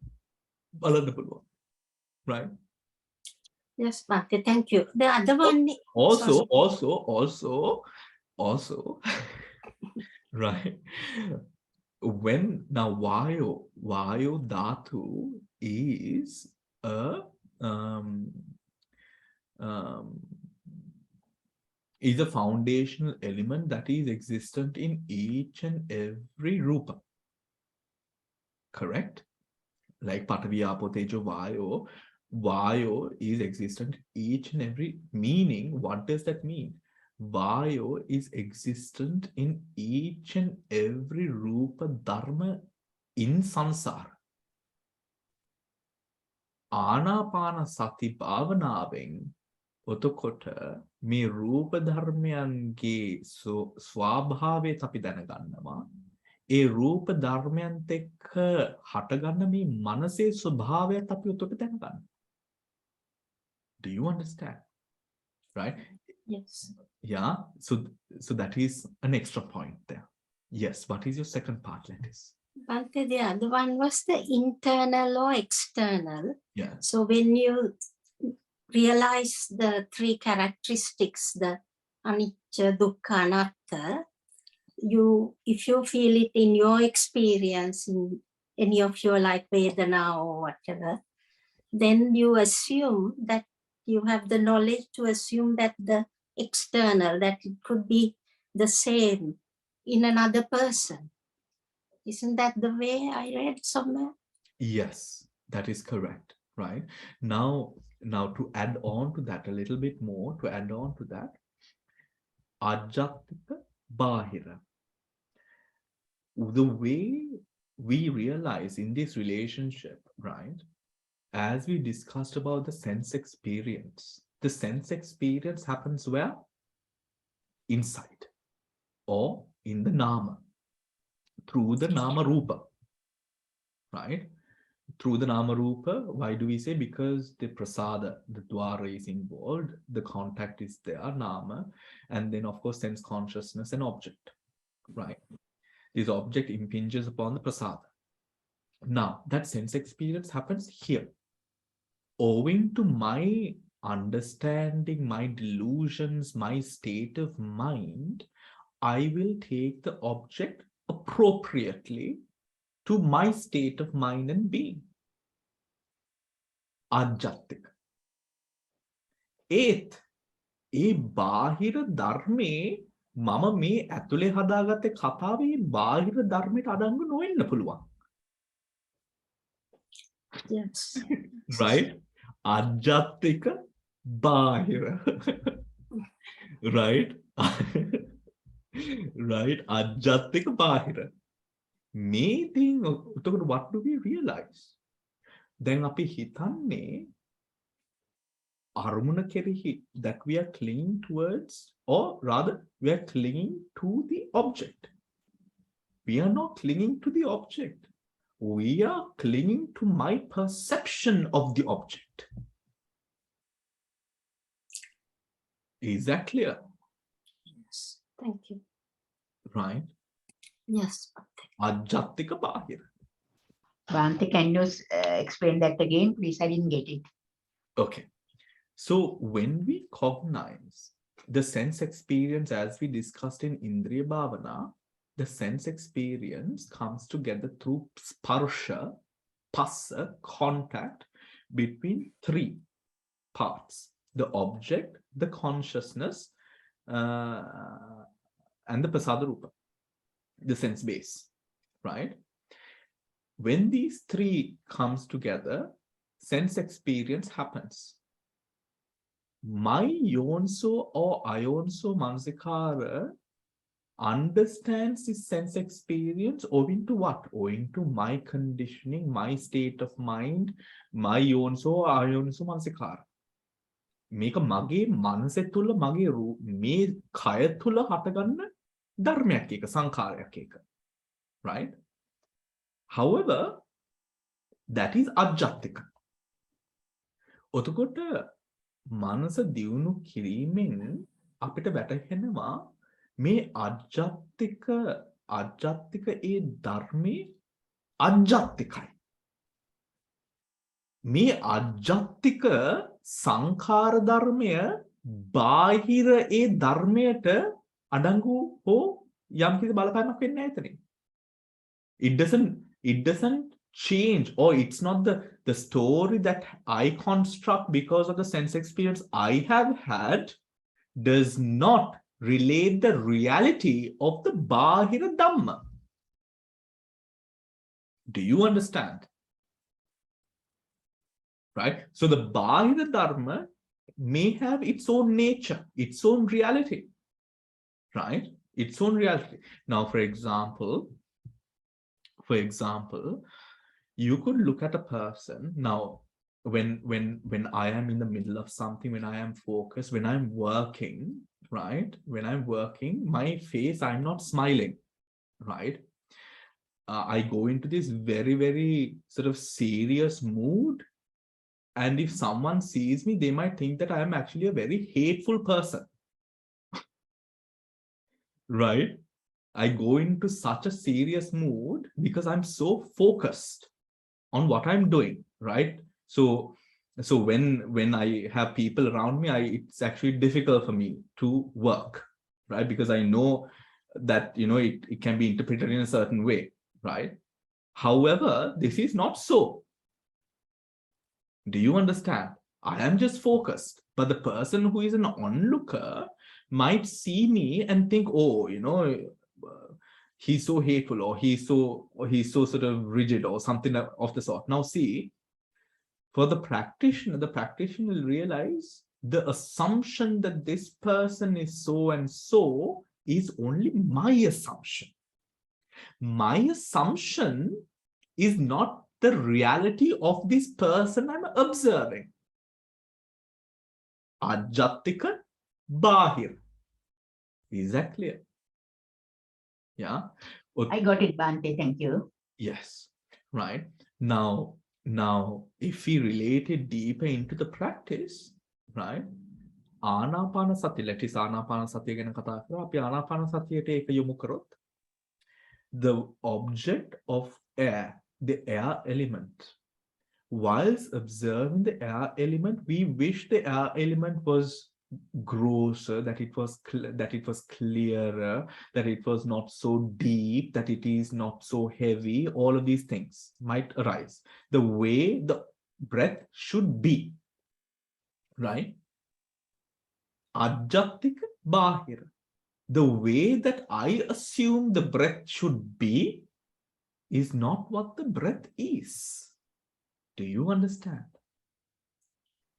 බලන්න පුළුවන්. Right? Yes, Bhante, thank you. The other one also right, when now Vayu Dhatu is a foundational element that is existent in each and every rupa. Correct? Like Patavi, Apo, Tejo, Vayu is existent each and every, meaning, what does that mean? Vayu is existent in each and every rupa dharma in samsara. Anapana sati bhavanaවෙන් ඔතකොට මේ රූප ධර්මයන්ගේ ස්වභාවය අපි දැනගන්නවා. ඒ රූප ධර්මයන්ත් එක්ක හටගන්න මේ මනසේ ස්වභාවයත් අපි ඔතකොට දැනගන්නවා. Do you understand? Right? yes. Yeah. So that is an extra point there. Yes. What is your second part, Lettuce? Bhante, the other one was the internal or external. Yeah. So when you realize the three characteristics, the anicca, dukkha, anatta, if you feel it in your experience, in any of your like Vedana or whatever, then you assume that you have the knowledge to assume that the external, that it could be the same in another person. Isn't that the way I read somewhere? Yes, that is correct, right? Now to add on to that a little bit more, Ajjatika Bahira. The way we realize in this relationship, right? As we discussed about the sense experience happens where? Inside or in the Nama, through the Nama Rupa, right? Through the Nama Rupa. Why do we say? Because the prasada, the dwara is involved, the contact is there, Nama, and then of course sense consciousness and object, right? This object impinges upon the prasada. Now, that sense experience happens here. Owing to my understanding, my delusions, my state of mind, I will take the object appropriately to my state of mind and being. Ajjatika. ඒත් ඒ බාහිර ධර්මයේ මම මේ ඇතුලේ හදාගත්තේ කතාවේ බාහිර ධර්මයට අඩංගු නොවෙන්න පුළුවන්. Yes. Right? Ajjatika bahira. Right? Right? Ajjatika bahira. Meaning, what do we realize? Then අපි හිතන්නේ අරමුණ කෙරෙහි that we are clinging towards, or rather we are clinging to the object. We are not clinging to the object. We are clinging to my perception of the object. Is that clear? Yes. Thank you. Right? Yes. Ajjatika bahira. Bhante, can you explain that again, please? I didn't get it. Okay. So when we cognize the sense experience as we discussed in Indriya Bhavana, the sense experience comes together through sparsha, passa, contact between three parts: the object, the consciousness, and the prasada rupa, the sense base, right? When these three comes together, sense experience happens. My yonso or ayonso mansikara understands this sense experience owing to what? Owing to my conditioning, my state of mind, my yonso or ayonso mansikara. මේක මගේ මනස තුළ මගේ මේ කය තුළ හටගන්න ධර්මයක් එක, සංඛාරයක් එක. Right? However, that is ajjatika. ඔතකොට මනස දියුණු කිරීමෙන් අපිට වැටහෙනවා මේ අජ්ජත්තික ඒ ධර්මයේ අජ්ජත්තිකයි. මේ අජ්ජත්තික සංඛාර ධර්මය බාහිර ඒ ධර්මයට අඩංගු හෝ යම්කිසි බලපෑමක් වෙන්නේ නැහැ එතනින්. It doesn't change, or it's not the story that I construct because of the sense experience I have had does not relate the reality of the Bahira Dhamma. Do you understand? Right? So the Bahira Dharma may have its own nature, its own reality. Right? Its own reality. Now, for example, you could look at a person. Now, when I am in the middle of something, when I am focused, when I'm working, right? When I'm working, my face, I'm not smiling, right? I go into this very, very sort of serious mood. And if someone sees me, they might think that I am actually a very hateful person. Right? I go into such a serious mood because I'm so focused on what I'm doing, right? So when I have people around me, it's actually difficult for me to work, right? Because I know that, it can be interpreted in a certain way, right? However, this is not so. Do you understand? I am just focused, but the person who is an onlooker might see me and think, oh, he's so hateful, or he's so sort of rigid, or something of the sort. Now see, for the practitioner will realize the assumption that this person is so and so is only my assumption. My assumption is not the reality of this person I'm observing. Ajattika bahir. Is that clear? Yeah. I got it, Bhante. Thank you. Yes. Right. Now, if we relate it deeper into the practice, right? Anapana sati, let us anapana sati ගැන කතා කරා. අපි ආනාපාන සතියට ඒක යොමු කරොත්, the object of air, the air element, whilst observing the air element, we wish the air element was grosser, that it was clearer, that it was not so deep, that it is not so heavy. All of these things might arise. The way the breath should be, right? Ajattika bahira. The way that I assume the breath should be is not what the breath is. Do you understand?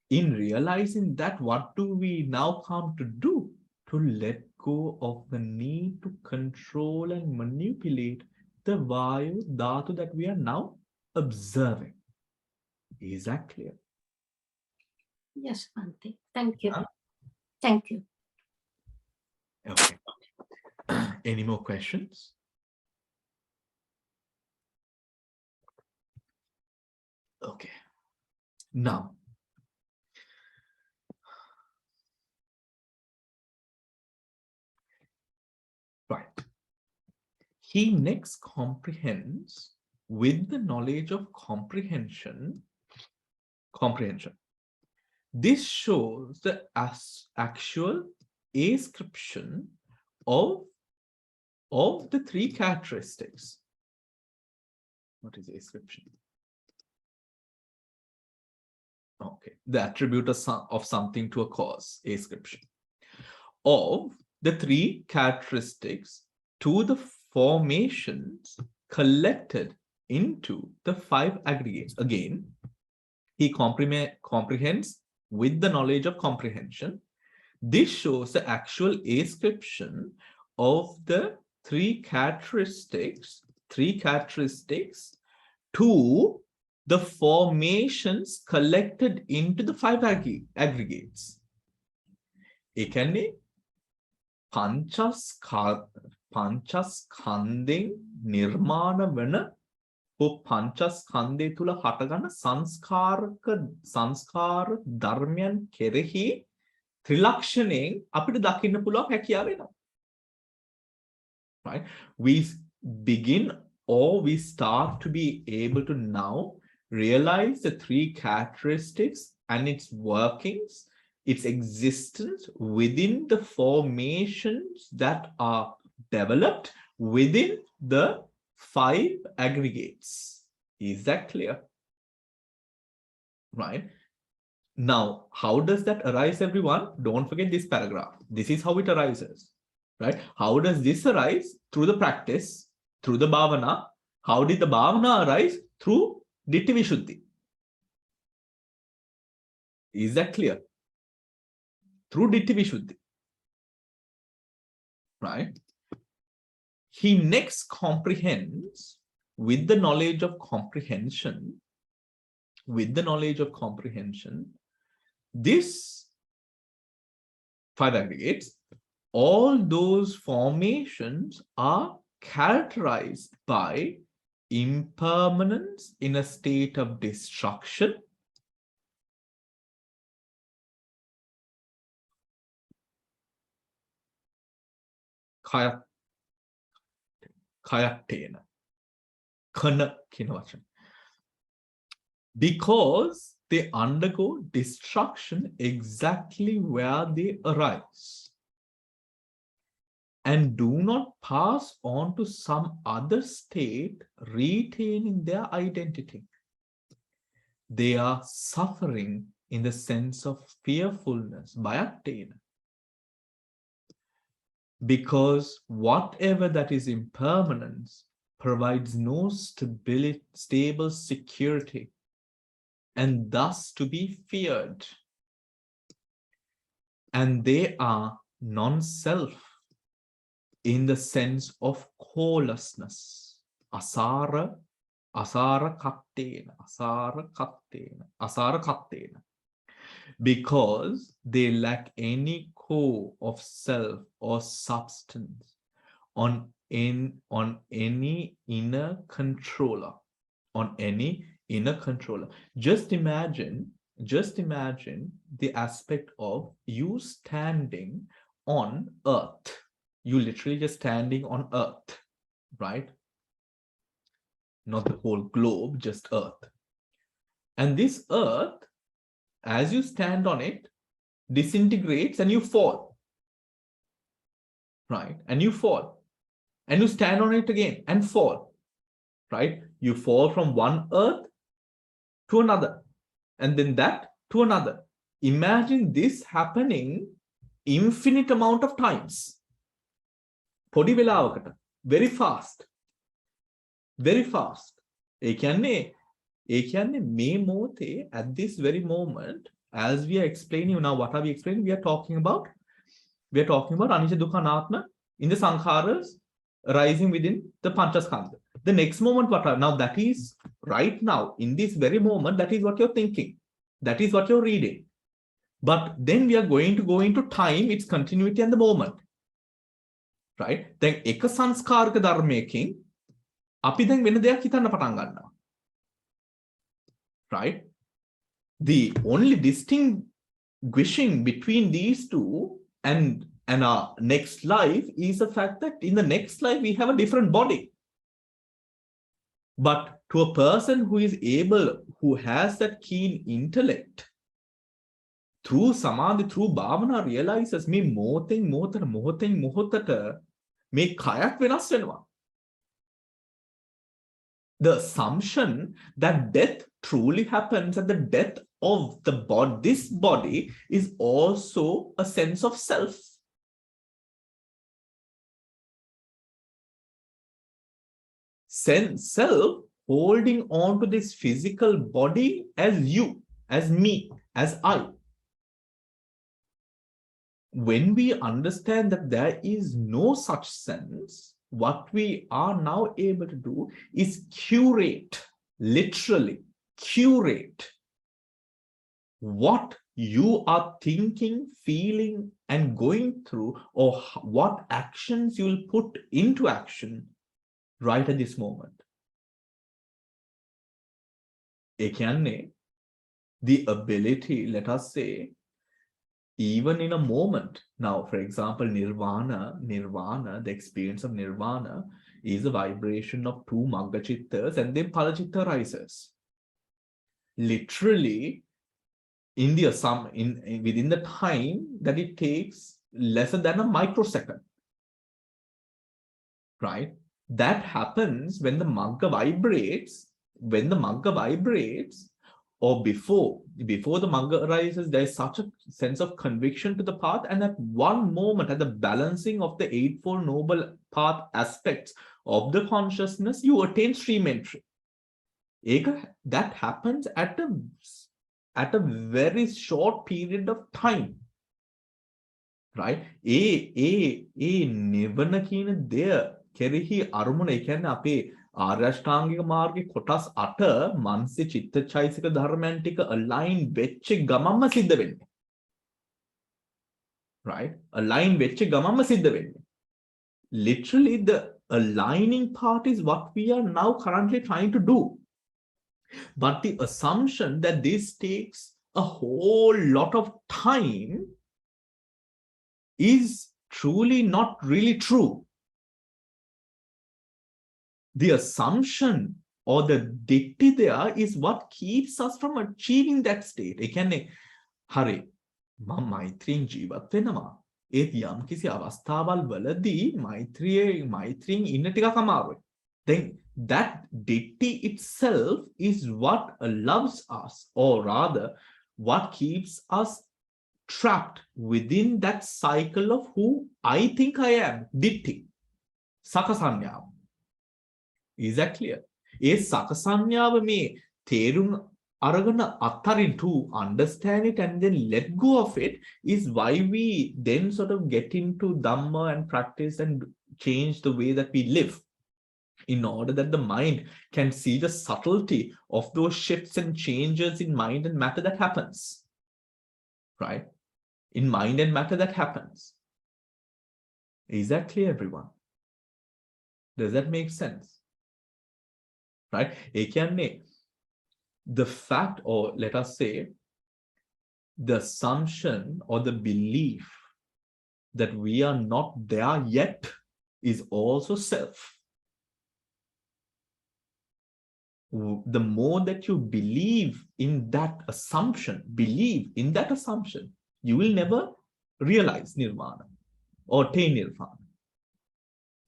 In realizing that, what do we now come to do? To let go of the need to control and manipulate the Vayu Dhatu that we are now observing. Is that clear? Yes, Bhante. Thank you. Huh? Thank you. Okay. Any more questions? Okay. Now, right. He next comprehends with the knowledge of comprehension. This shows the actual ascription of the three characteristics. What is ascription? Okay, the attribute of something to a cause, ascription, of the three characteristics to the formations collected into the five aggregates. Again, he comprehends with the knowledge of comprehension. This shows the actual ascription of the three characteristics to the formations collected into the five aggregates. Ekane panchaskandhen nirmana vana panchaskandhe tula hatagana sanskara dharmyan kerehi trilakshanen apita dakinna puluwan හැකියාව වෙනවා. Right? We begin, or we start to be able to now realize the three characteristics and its workings, its existence within the formations that are developed within the five aggregates. Is that clear? Right? Now, how does that arise, everyone? Don't forget this paragraph. This is how it arises. Right? How does this arise? Through the practice, through the bhavana. How did the bhavana arise? Through Ditti Vishuddhi. Is that clear? Through Ditti Vishuddhi. Right? He next comprehends with the knowledge of comprehension, this five aggregates, all those formations are characterized by impermanence in a state of destruction, kayaktena, kana කියන වචන. Because they undergo destruction exactly where they arise and do not pass on to some other state retaining their identity. They are suffering in the sense of fearfulness, bayaktena. Because whatever that is impermanence provides no stability, stable security, and thus to be feared. And they are non-self in the sense of corelessness. Asara, asara kattena, asara kattena, asara kattena. Because they lack any core of self or substance on any inner controller, Just imagine the aspect of you standing on earth. You literally just standing on earth, right? Not the whole globe, just earth. And this earth, as you stand on it, disintegrates and you fall, right? And you fall. And you stand on it again and fall, right? You fall from one earth to another, and then that to another. Imagine this happening infinite amount of times. Podi velawakata, very fast. Very fast. ඒ කියන්නේ මේ මොහොතේ at this very moment, as we are explaining now, what are we explaining? We are talking about anicca dukkha anatma in the sankharas arising within the panchaskandha. The next moment, now that is right now, in this very moment, that is what you're thinking. That is what you're reading. But then we are going to go into time, its continuity and the moment. Right? Then eka sanskaraka dharmයකින් අපි දැන් වෙන දෙයක් හිතන්න පටන් ගන්නවා. Right? The only distinguishing between these two and our next life is the fact that in the next life we have a different body. But to a person who has that keen intellect, through samadhi, through bhavana, realizes me මොහොතෙන් මොහොතට මේ කයක් වෙනස් වෙනවා. The assumption that death truly happens at the death of the body, this body, is also a sense of self. Self holding on to this physical body as you, as me, as I. When we understand that there is no such sense, what we are now able to do is curate, literally curate what you are thinking, feeling, and going through, or what actions you will put into action right at this moment. ඒ කියන්නේ the ability, let us say, even in a moment. Now, for example, nirvana, the experience of nirvana is a vibration of two magga chittas, and then phala chitta rises. Literally, within the time that it takes, lesser than a microsecond. Right? That happens when the magga vibrates. When the magga vibrates, or before the magga arises, there is such a sense of conviction to the path, and at one moment, at the balancing of the Eightfold Noble Path aspects of the consciousness, you attain stream entry. That happens at a very short period of time. Right? නිවන කියන දෙය කෙරෙහි අරමුණ, ඒ කියන්නේ අපේ ආර්යෂ්ටාංගික මාර්ගයේ කොටස් 8 මනසේ චිත්තචෛතසික ධර්මයන් ටික align වෙච්ච ගමන්ම සිද්ධ වෙන්නේ. Right? Align වෙච්ච ගමන්ම සිද්ධ වෙන්නේ. Literally, the aligning part is what we are now currently trying to do. But the assumption that this takes a whole lot of time is truly not really true. The assumption or the ditti there is what keeps us from achieving that state. ඒ කියන්නේ හරි මම මෛත්‍රියෙන් ජීවත් වෙනවා. ඒත් යම් කිසි අවස්ථාවල් වලදී මෛත්‍රියෙන් ඉන්න ටිකක් අමාරුයි. Then that ditti itself is what loves us, or rather what keeps us trapped within that cycle of who I think I am, ditti, sakasanyava. Is that clear? A sakasanyava me terun aragana attarin, to understand it and then let go of it, is why we then sort of get into Dhamma and practice and change the way that we live, in order that the mind can see the subtlety of those shifts and changes in mind and matter that happens. Right? In mind and matter that happens. Is that clear, everyone? Does that make sense? Right? The fact, or let us say, the assumption or the belief that we are not there yet is also self. The more that you believe in that assumption, you will never realize nirvana or attain nirvana.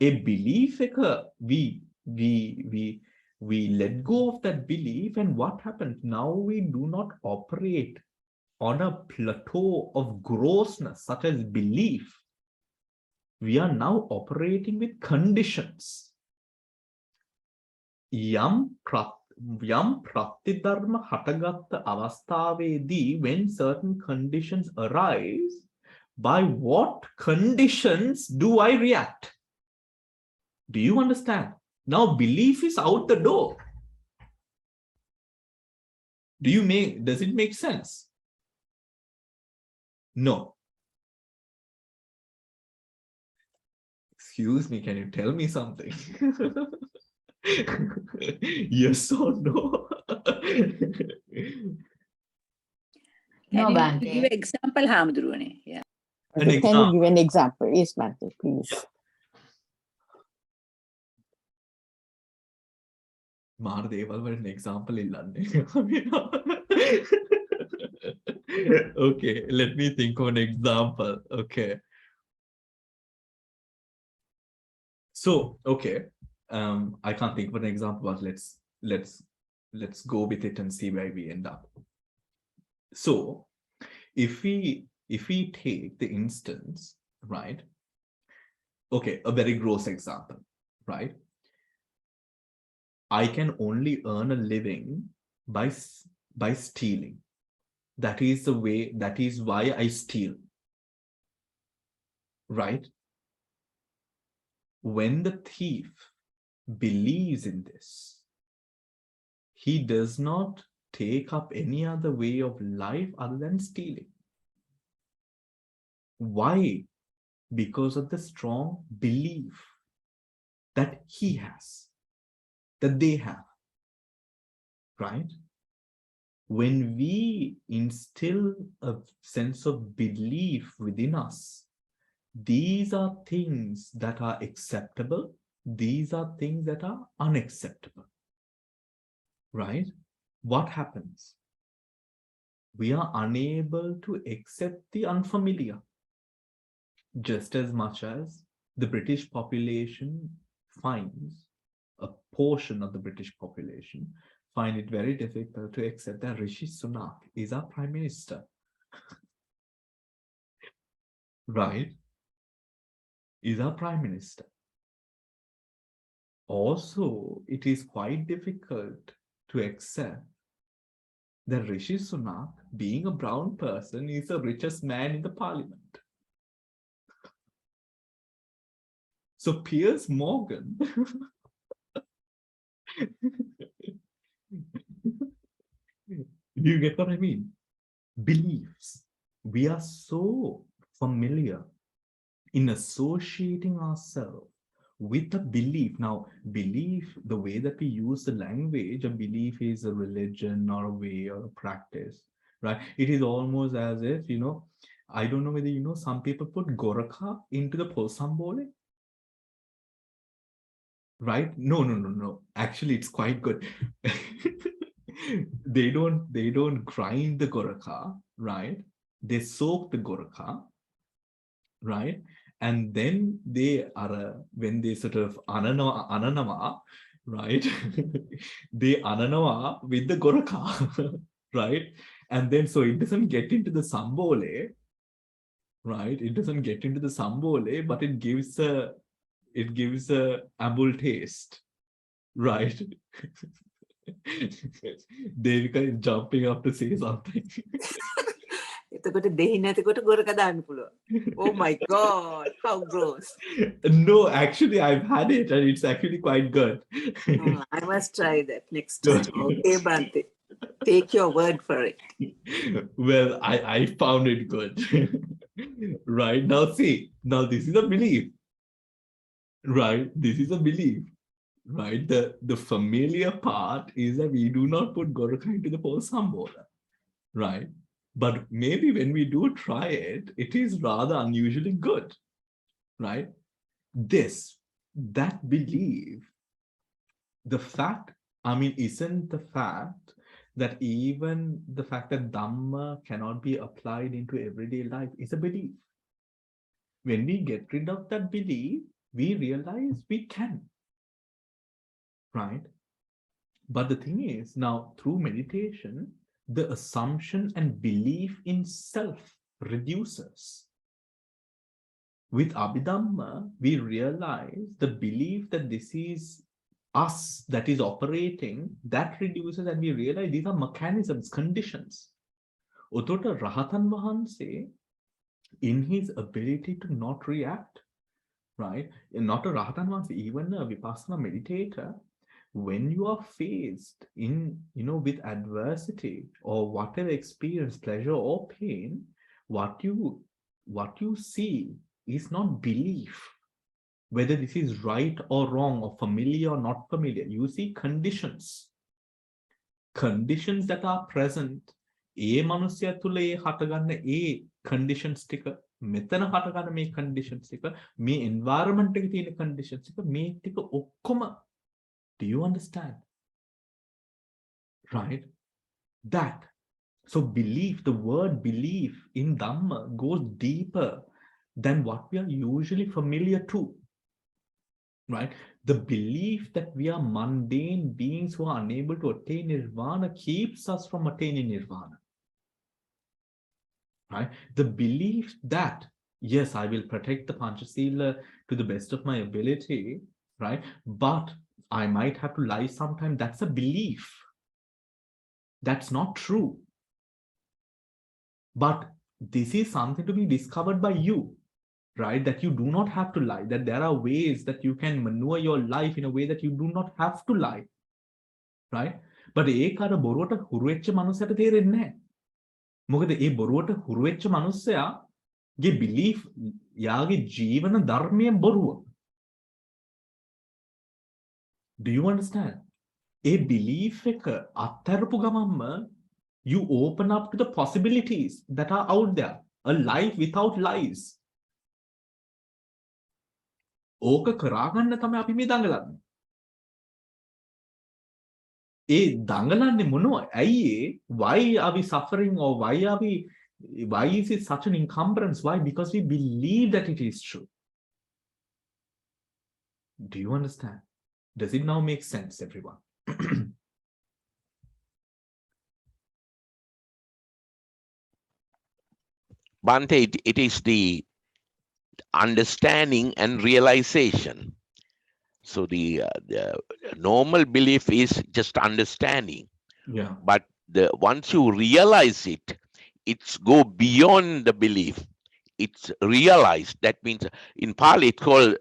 A belief, we let go of that belief, and what happens? Now we do not operate on a plateau of grossness such as belief. We are now operating with conditions. Yam prattidharma hatagatta avasthavedi, when certain conditions arise, by what conditions do I react? Do you understand? Now belief is out the door. Does it make sense? No. Excuse me, can you tell me something? Yes or no? No, Can you give Bhante. an example, Hamdurune? Yeah. An Can you example. give an example? Yes, Bhante, please. Mahadeva, an example. Okay, let me think of an example. Okay. So, okay. I can't think of an example, but let's go with it and see where we end up. So, if we take the instance, right? Okay, a very gross example, right? I can only earn a living by stealing. That is why I steal. Right? When the thief believes in this, he does not take up any other way of life other than stealing. Why? Because of the strong belief that he has, that they have. Right? When we instill a sense of belief within us, these are things that are acceptable, these are things that are unacceptable. Right? What happens? We are unable to accept the unfamiliar, just as much as the British population finds, a portion of the British population find it very difficult to accept that Rishi Sunak is our Prime Minister. Right? Is our Prime Minister. Also, it is quite difficult to accept that Rishi Sunak, being a brown person, is the richest man in the parliament. So Piers Morgan you get what I mean? Beliefs. We are so familiar in associating ourselves with a belief. Now, belief, the way that we use the language, a belief is a religion or a way or a practice, right? It is almost as if, I don't know whether some people put Gorakha into the Posambole. Right? No. Actually, it's quite good. They don't grind the Gorakha, right? They soak the Gorakha, right? And then when they sort of ananama, right? They ananama with the Gorakha, right? And then so it doesn't get into the Sambole, right? It doesn't get into the sambole, but it gives a amble taste, right? Devika is jumping up to say something. එතකොට දෙහි නැතිකොට ගොරක දාන්න පුළුවන්. Oh my god, how gross. No, actually, I've had it and it's actually quite good. I must try that next time. Okay, Bhante. Take your word for it. Well, I found it good. Right, now see, now this is a belief. Right, this is a belief. Right, the familiar part is that we do not put Goraka into the pole sambola. Right, but maybe when we do try it, it is rather unusually good. Right, that belief, the fact, I mean, isn't the fact that even the fact that Dhamma cannot be applied into everyday life is a belief. When we get rid of that belief, we realize we can. Right? But the thing is, now through meditation, the assumption and belief in self reduces. With Abhidhamma, we realize the belief that this is us that is operating, that reduces, and we realize these are mechanisms, conditions. Otota Rahatan Vahanse, in his ability to not react, right? Not a Rahatan Vahanse, even a Vipassana meditator, when you are faced with adversity or whatever experience, pleasure or pain, what you see is not belief, whether this is right or wrong or familiar or not familiar. You see conditions that are present. ඒ මනුස්සයා තුළ ඒ හටගන්න ඒ conditions ටික, මෙතන හටගන්න මේ conditions ටික, මේ environment එකේ තියෙන conditions ටික, මේ ටික ඔක්කොම. Do you understand? Right? That. So belief, the word belief in Dhamma goes deeper than what we are usually familiar to. Right? The belief that we are mundane beings who are unable to attain nirvana keeps us from attaining nirvana. Right? The belief that, yes, I will protect the Panchasila to the best of my ability, right? But I might have to lie sometime. That's a belief. That's not true. But this is something to be discovered by you, right? That you do not have to lie, that there are ways that you can maneuver your life in a way that you do not have to lie, right? But ඒක අර බොරුවට හුරු වෙච්ච මනුස්සයට තේරෙන්නේ නැහැ. මොකද ඒ බොරුවට හුරු වෙච්ච මනුස්සයාගේ belief, යාගේ ජීවන ධර්මය බොරුව. Do you understand? A belief එක අත්හැරපු ගමන්ම you open up to the possibilities that are out there. A life without lies. ඕක කරාගන්න තමයි අපි මේ දඟලන්නේ. ඒ දඟලන්නේ මොනවා? ඇයි why are we suffering, or why is it such an encumbrance? Why? Because we believe that it is true. Do you understand? Does it now make sense, everyone? Bhante, it is the understanding and realization. So the normal belief is just understanding. Yeah. But once you realize it, it's go beyond the belief. It's realized. That means in Pali it's called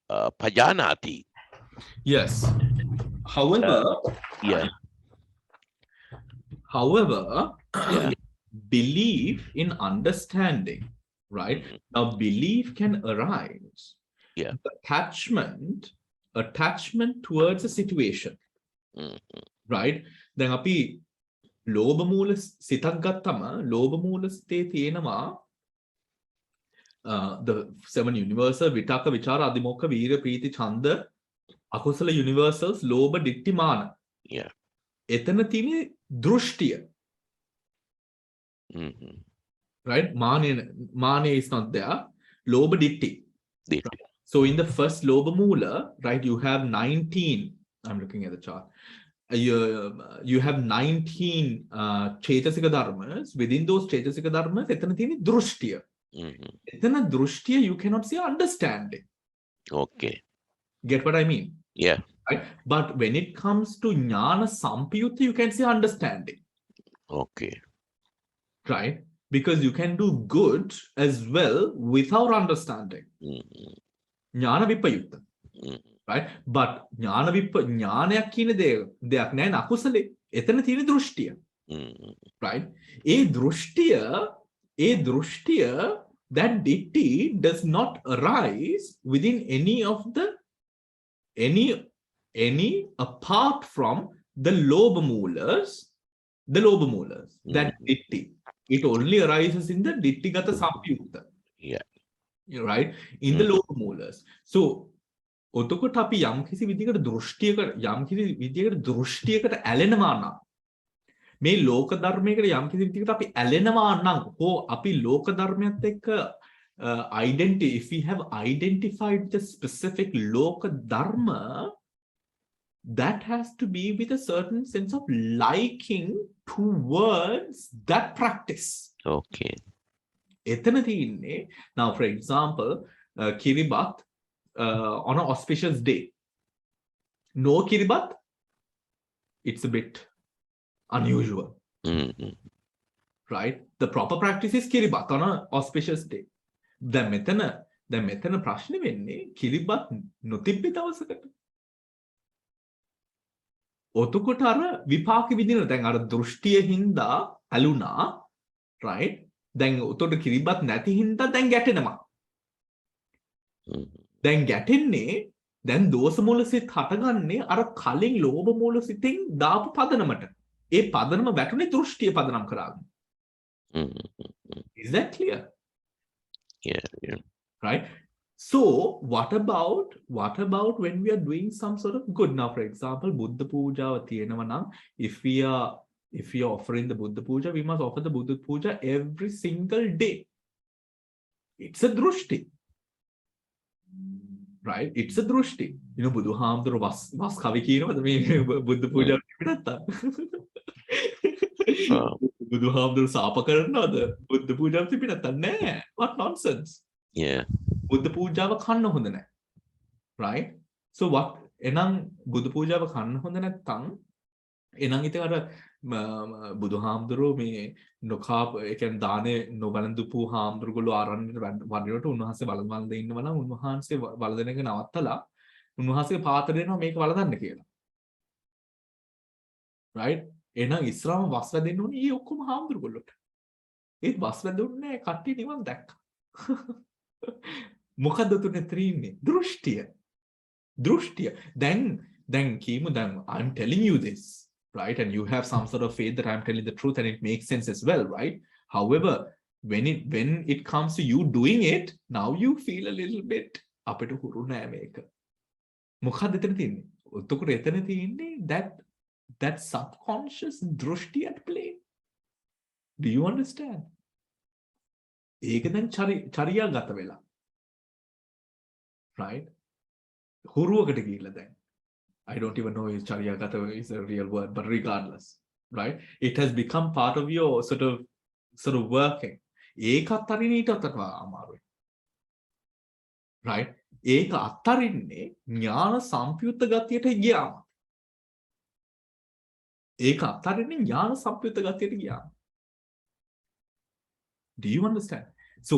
pajanati. Yes. However, Yeah. However, Yeah. belief in understanding, right? Now, belief can arise. Yeah. Attachment towards a situation, right? Then api loba mula sitak gattama, loba mula site තියෙනවා the 7 universal vitaka vichara adimokha veera preeti chanda akusala universals loba ditti mana. Yeah. එතන තියෙන දෘෂ්ටිය. Right? Mane is not there. Loba ditti. Right? So in the first loba mula, right, you have 19. I'm looking at the chart. You have 19 chetasika dharmas. Within those chetasika dharmas, එතන තියෙන දෘෂ්ටිය. එතන දෘෂ්ටිය you cannot see understanding. Okay. Get what I mean? Yeah. Right? But when it comes to jnana sampayutta, you can see understanding. Okay. Right? Because you can do good as well without understanding. Jnana vipayutta. Right? But ඥානයක් කියන දෙයක් නෑ නකුසලේ. එතන තියෙන දෘෂ්ටිය. Right? ඒ දෘෂ්ටිය that ditthi does not arise within any apart from the lobha moolas. That ditthi. It only arises in the ditthigata sampyutta. Yeah. Right? In the lobha moolas. So ඔතකොට අපි යම්කිසි විදිහකට දෘෂ්ටියකට ඇලෙනවා නම් මේ ලෝක ධර්මයකට යම්කිසි විදිහකට අපි ඇලෙනවා නම් හෝ අපි ලෝක ධර්මයත් එක්ක if we have identified the specific loka dharma, that has to be with a certain sense of liking towards that practice. Okay. එතන තියෙන්නේ now for example Kiribat on an auspicious day. No Kiribat, it's a bit unusual. Right? The proper practice is Kiribat on an auspicious day. දැන් මෙතන ප්‍රශ්නේ වෙන්නේ Kiribat නොතිබ්බ දවසකට. ඔතකොට අර විපාක විදින දැන් අර දෘෂ්ටිය හින්දා ඇලුනා. Right? දැන් ඔතකොට Kiribat නැති හින්දා දැන් ගැටෙනවා. දැන් ගැටෙන්නේ දැන් දෝෂ මූල සිත් හටගන්නේ අර කලින් ලෝභ මූල සිතෙන් දාපු පදනමට. ඒ පදනම වැටුනේ දෘෂ්ටිය පදනම් කරාගෙන. Is that clear? Yeah. Right? So what about when we are doing some sort of good? Now for example Buddha Puja තියෙනවා නම් if we are offering the Buddha Puja, we must offer the Buddha Puja every single day. It's a drushti. Right? It's a drushti. You know, බුදුහාමුදුරුවෝ වස් කවි කියනවද මේ බුද්ධ පූජාව නැත්තා? බුදුහාමුදුරුවෝ සාප කරනවද බුද්ධ පූජාව තිබි නැත්තා? නෑ. What nonsense. Yeah. බුද්ධ පූජාව කන්න හොඳ නෑ. Right? So what එනං බුද්ධ පූජාව කන්න හොඳ නැත්තම් එනං ඉතින් අර බුදුහාමුදුරුවෝ මේ නොකාප ඒ කියන්නේ දානේ නොබලඳපු හාමුදුරුවෝ ආරණ්‍යට වඩිනකොට උන්වහන්සේ බලමල්ද ඉන්නවා නම් උන්වහන්සේ වලදෙන එක නවත්තලා උන්වහන්සේ පාත්‍ර දෙනවා මේක වලදන්න කියලා. Right? එහෙනම් ඉස්සරහම වස් වැදෙන්න ඕනේ ඊ ඔක්කොම හාමුදුරුවෝලට. ඒත් වස් වැදුන්නේ නැහැ කට්ටිය නිවන් දැක්කා. මොකද්ද තුනේ ත්‍රින්නේ? දෘෂ්ටිය. දැන් කීමු දැන් I'm telling you this. Right? And you have some sort of faith that I'm telling the truth and it makes sense as well, right? However, when it comes to you doing it, now you feel a little bit අපිට හුරු නෑ මේක. මොකද්ද එතන තියෙන්නේ? ඔතකොට එතන තියෙන්නේ that subconscious දෘෂ්ටි at play. Do you understand? ඒක දැන් චරියාගත වෙලා. Right? හුරුවකට ගිහිල්ලා දැන්. I don't even know if Charyagata is a real word, but regardless, right? It has become part of your sort of working. ඒකත් අරින්න ඊටත් අමාරුයි. Right? ඒක අත්තරින්නේ ඥාන සම්පයුත්ත ගතියට ගියාම. ඒක අත්තරින්නේ ඥාන සම්පයුත්ත ගතියට ගියාම. Do you understand? So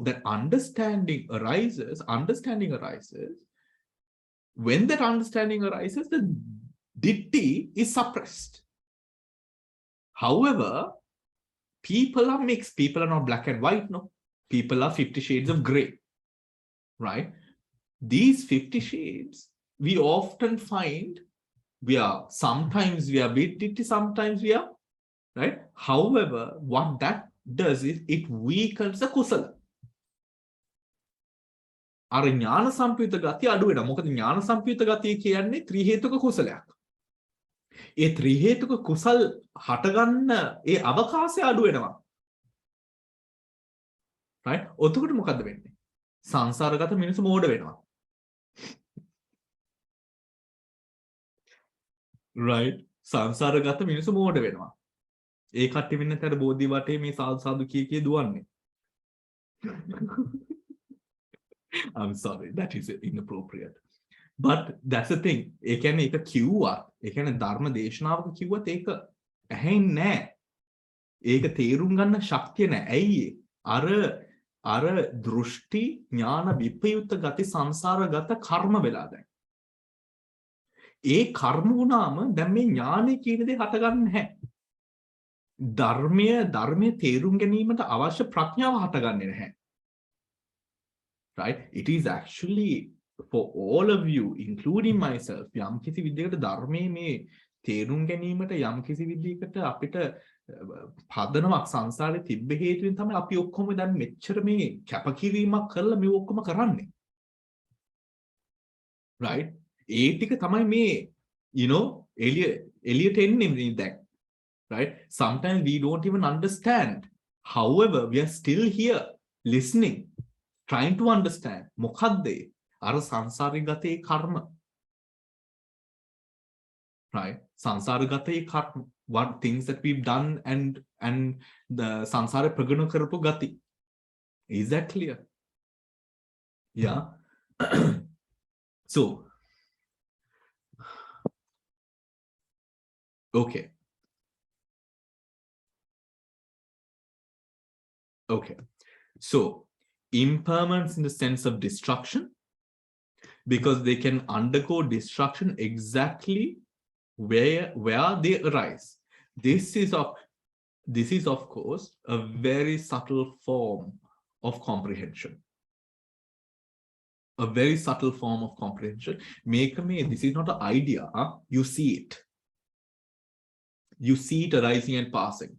that understanding arises. When that understanding arises, the ditti is suppressed. However, people are mixed. People are not black and white, no. People are 50 shades of gray, right? These 50 shades, we often find sometimes we are bit ditti, sometimes we are, right? However, what that does is it weakens the kusala. අර ඥාන සම්පයුත ගතිය අඩු වෙනවා. මොකද ඥාන සම්පයුත ගතිය කියන්නේ ත්‍රි හේතුක කුසලයක්. ඒ ත්‍රි හේතුක කුසල් හටගන්න ඒ අවකාශය අඩු වෙනවා. right? ඔතකොට මොකද්ද වෙන්නේ? සංසාරගත මිනිස්සු මෝඩ වෙනවා. right? සංසාරගත මිනිස්සු මෝඩ වෙනවා. ඒ කට්ටිය වෙන්නේ නැතර බෝධි වටේ මේ සාදු කිය දුවන්නේ. I'm sorry, that is inappropriate. But that's the thing. ඒ කියන්නේ ඒක කිව්වත්, ඒ කියන්නේ ධර්ම දේශනාවක කිව්වත් ඒක ඇහෙන්නේ නැහැ. ඒක තේරුම් ගන්න ශක්තිය නැහැ. ඇයි අර දෘෂ්ටි ඥාන විපයුත් ගති සංසාරගත කර්ම වෙලා දැන්. ඒ කර්ම වුණාම දැන් මේ ඥානෙ කියන දේ හටගන්නේ නැහැ. ධර්මයේ තේරුම් ගැනීමට අවශ්‍ය ප්‍රඥාව හටගන්නේ නැහැ. Right? It is actually for all of you, including myself, යම් කිසි විදිහකට ධර්මයේ මේ තේරුම් ගැනීමට යම් කිසි විදිහකට අපිට පදනමක් සංසාරේ තිබ්බ හේතුවෙන් තමයි අපි ඔක්කොම දැන් මෙච්චර මේ කැපකිරීමක් කරලා මේ ඔක්කොම කරන්නේ. Right? ඒ ටික තමයි මේ එළියට එන්නේ දැන්. Right? Sometimes we don't even understand. However, we are still here listening, trying to understand. මොකද්ද අර සංසාරිගතේ කර්ම? Right? සංසාරගතේ කර්ම. What things that we've done and the samsara praguna karapu gati. Is that clear? Yeah. So, okay. So, impermanence in the sense of destruction, because they can undergo destruction exactly where they arise. This is of course a very subtle form of comprehension. A very subtle form of comprehension. This is not an idea. You see it. You see it arising and passing.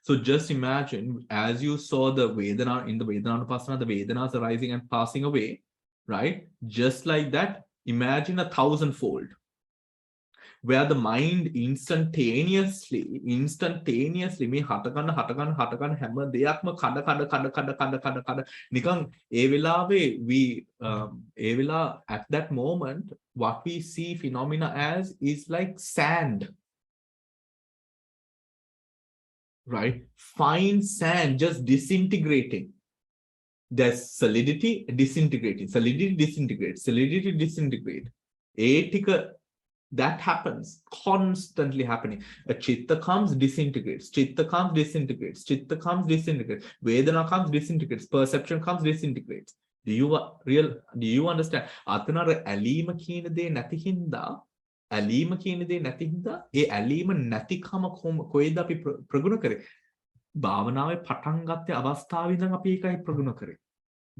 So just imagine, as you saw the Vedana in the Vedananupassana, the Vedanas arising and passing away, right? Just like that, imagine 1,000-fold. Where the mind instantaneously මේ හටගන්න හැම දෙයක්ම කඩ නිකන් ඒ වෙලාවේ at that moment what we see phenomena as is like sand, right? Fine sand just disintegrating. There's solidity disintegrating, solidity disintegrate. That happens, constantly happening. A chitta comes, disintegrates. Chitta comes, disintegrates. Chitta comes, disintegrates. Vedana comes, disintegrates. Perception comes, disintegrates. Do you understand? Atana alima kina de නැති හින්දා ඒ ඇලීම නැතිකම කොයිද අපි ප්‍රගුණ කරේ? භාවනාවේ පටන් ගත්තේ අවස්ථාවේ ඉඳන් අපි ඒකයි ප්‍රගුණ කරේ.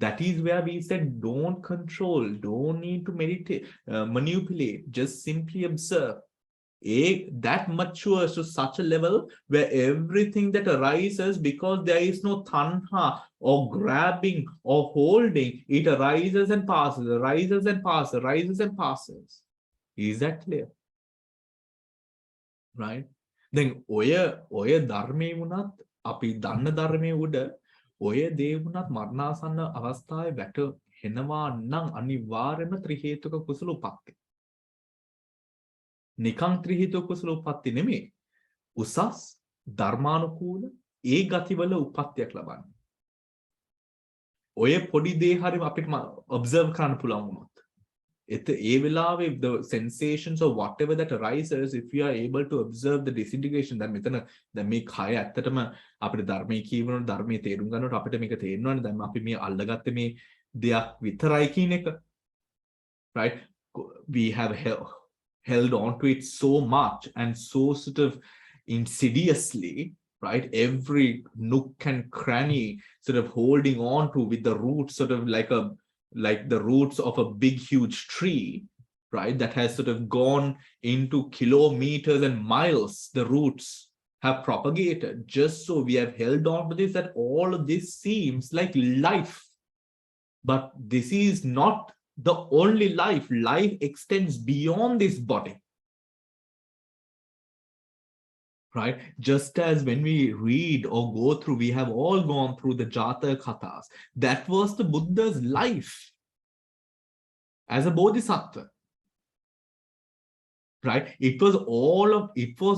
That is where we said, don't control, don't need to meditate, manipulate, just simply observe. That matures to such a level where everything that arises, because there is no tanha or grabbing or holding, it arises and passes, arises and passes, arises and passes. Is that clear? Right? Then ඔය ධර්මයේ වුණත් අපි දන්න ධර්මයේ උඩ ඔය දේ වුණත් මරණාසන්න අවස්ථාවේ වැටෙනවා නම් අනිවාර්යයෙන්ම ත්‍රි හේතුක කුසල උපatti. නිකං ත්‍රි හේතුක කුසල උපatti නෙමෙයි. උසස් ධර්මානුකූල ඒ ගතිවල උපත්තියක් ලබන්නේ. ඔය පොඩි දේ හරිම අපිට ඔබ්සර්ව් කරන්න පුළුවන් වුණොත්. ඒ වෙලාවේ the sensations or whatever that arises, if we are able to observe the disintegration, then මේ කය ඇත්තටම අපිට ධර්මයේ කියවන ධර්මයේ තේරුම් ගන්නකොට අපිට මේක තේරෙනවානේ දැන් අපි මේ අල්ලගත්තේ මේ දෙයක් විතරයි කියන එක. Right? We have held on to it so much and so sort of insidiously, right? Every nook and cranny sort of holding on to with the roots sort of like the roots of a big huge tree, right? That has sort of gone into kilometers and miles. The roots have propagated just so we have held on to this, that all of this seems like life. But this is not the only life. Life extends beyond this body. Right? Just as when we read or go through, we have all gone through the Jataka Kathas. That was the Buddha's life as a Bodhisattva. right? It was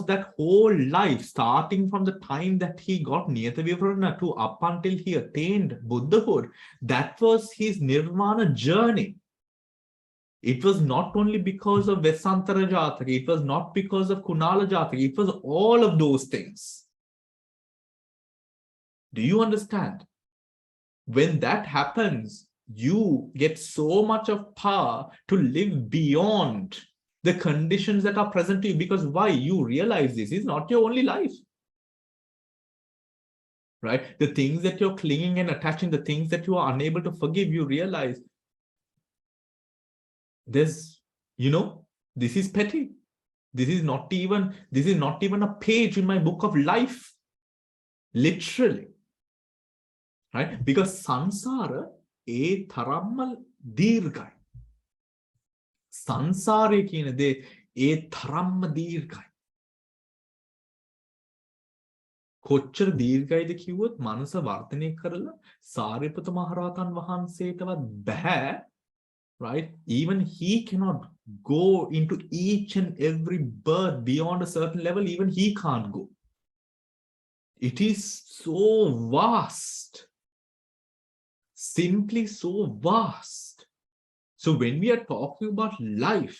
that whole life, starting from the time that he got Niyata Vivarana to up until he attained Buddhahood. That was his Nirvana journey. It was not only because of Vesantara Jataka, it was not because of Kunala Jataka, it was all of those things. Do you understand? When that happens, you get so much of power to live beyond the conditions that are present to you. Because why? You realize this is not your only life. Right? The things that you're clinging and attaching, the things that you are unable to forgive, you realize there's, this is petty. This is not even a page in my book of life. Literally. Right? Because sansara e tharammal dirghai. Sansare කියන දේ ඒ තරම්ම දීර්ඝයි. කොච්චර දීර්ඝයිද කිව්වොත් මනස වර්ධනය කරලා සාරිපුත මහරහතන් වහන්සේටවත් බෑ. Right? Even he cannot go into each and every birth beyond a certain level. Even he can't go. It is so vast. Simply so vast. So when we are talking about life,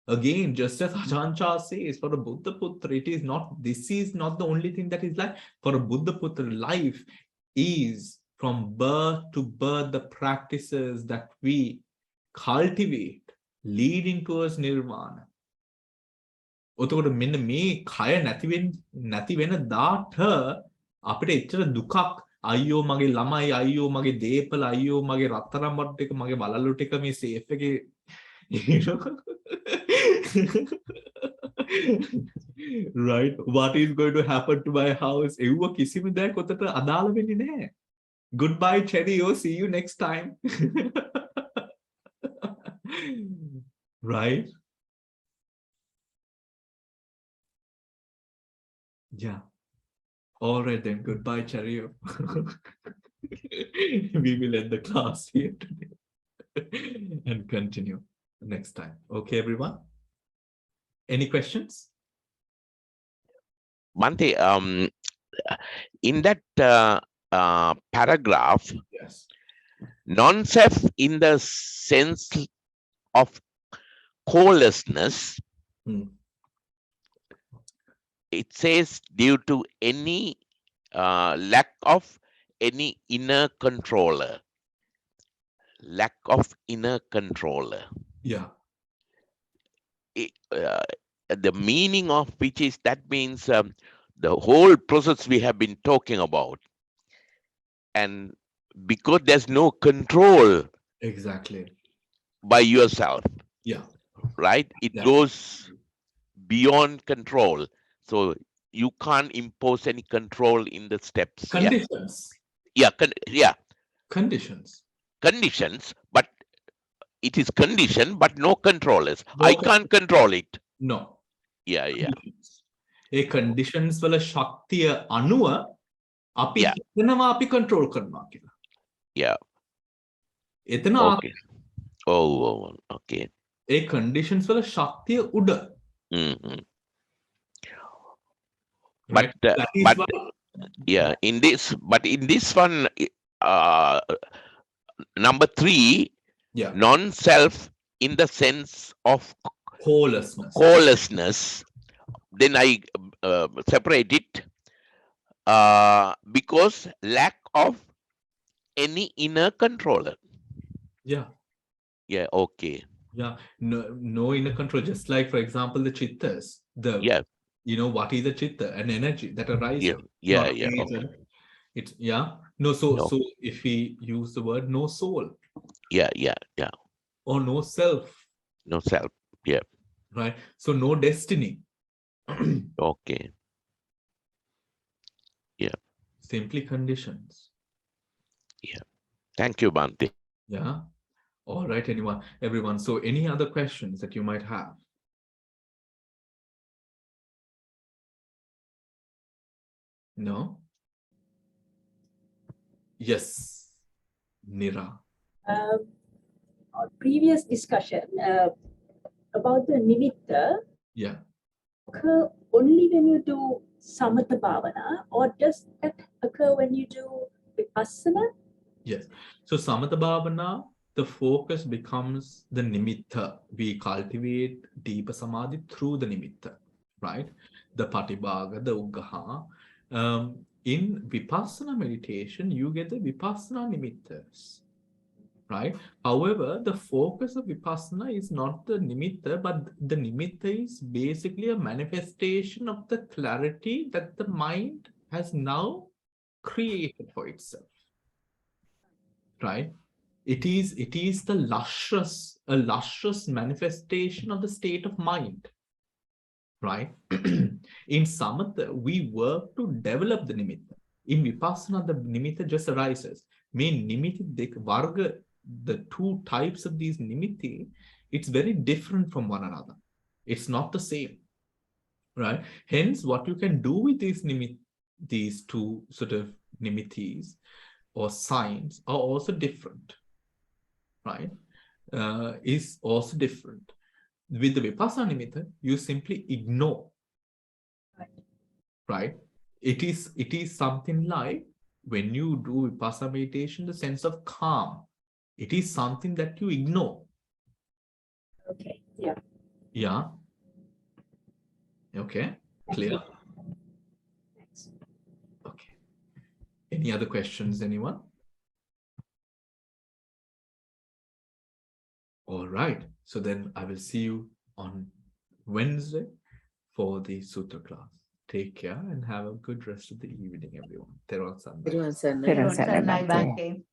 again, just as Ajahn Chah says, for a Buddha Putra, this is not the only thing that is life. For a Buddha Putra, life is from birth to birth the practices that we cultivate, leading towards nirvana. ඔතකොට මෙන්න මේ කය නැති වෙන දාට අපිට එච්චර දුකක් අයියෝ මගේ ළමයි අයියෝ මගේ දේපල අයියෝ මගේ රත්තරන් බඩු ටික මගේ බලලු ටික මේ සේෆ් එකේ right, what is going to happen to my house එව්ව කිසිම දෙයක් ඔතට අදාළ වෙන්නේ නැහැ. Goodbye cherry, see you next time. Right? Yeah. All right then. Goodbye, Chario. We will end the class here today and continue next time. Okay, everyone? Any questions? Bhante, in that paragraph, Yes. non-self in the sense of callessness, it says due to any lack of any inner controller. Lack of inner controller. Yeah. The meaning of which is, that means the whole process we have been talking about. And because there's no control Exactly. by yourself, Yeah. right? It Yeah. goes beyond control. So you can't impose any control in the steps. Conditions. Conditions. Conditions, but it is condition, but no controllers. No I can't control it. No. Yeah. A conditions වල ශක්තිය අනුව අපි Yeah. හිතනවා අපි control කරනවා කියලා. Yeah. එතන Okay. Oh, okay. ඒ conditions වල ශක්තිය උඩ. Mhm. Right? But That is but why- yeah, in this one, number 3, yeah, non-self in the sense of callessness. then I separate it because lack of any inner controller. Yeah. Yeah, okay. Yeah, no inner control. Just like, for example, the chittas. Yeah. What is a chitta? An energy that arises. Yeah, not a yeah, reason. okay. It's No, so No. so if we use the word no soul Yeah. or no self, No self. Yeah. right? So no destiny. Okay. Yeah. Simply conditions. Thank you, Bhante. Yeah. All right, everyone. So any other questions that you might have? No? Yes. Nira. Our previous discussion about the nimitta, Yeah. occur only when you do samatha bhavana, or does that occur when you do vipassana? Yes. So Samatha Bhavana, the focus becomes the nimitta. We cultivate deepa samadhi through the nimitta, right? The patibhaga, the uggaha. In Vipassana meditation, you get the Vipassana nimittas, right? However, the focus of Vipassana is not the nimitta, but the nimitta is basically a manifestation of the clarity that the mind has now created for itself. Right? It is a luscious manifestation of the state of mind. Right? In Samatha, we work to develop the nimitta. In Vipassana, the nimitta just arises. Main nimitti varga, the two types of these nimitti, it's very different from one another. It's not the same. Right? Hence, what you can do with these two sort of nimittis or signs are also different. Right, is also different. With the Vipassana nimitta, you simply ignore. Right? It is something like when you do Vipassana meditation, the sense of calm. It is something that you ignore. Okay, yeah. Yeah. Okay. Clear? Thanks. Okay. Any other questions, anyone? All right. So then I will see you on Wednesday for the Sutra class. Take care and have a good rest of the evening, everyone. Theron Sannai. Everyone, sir. Theron Sannai, Bhante. Bhante.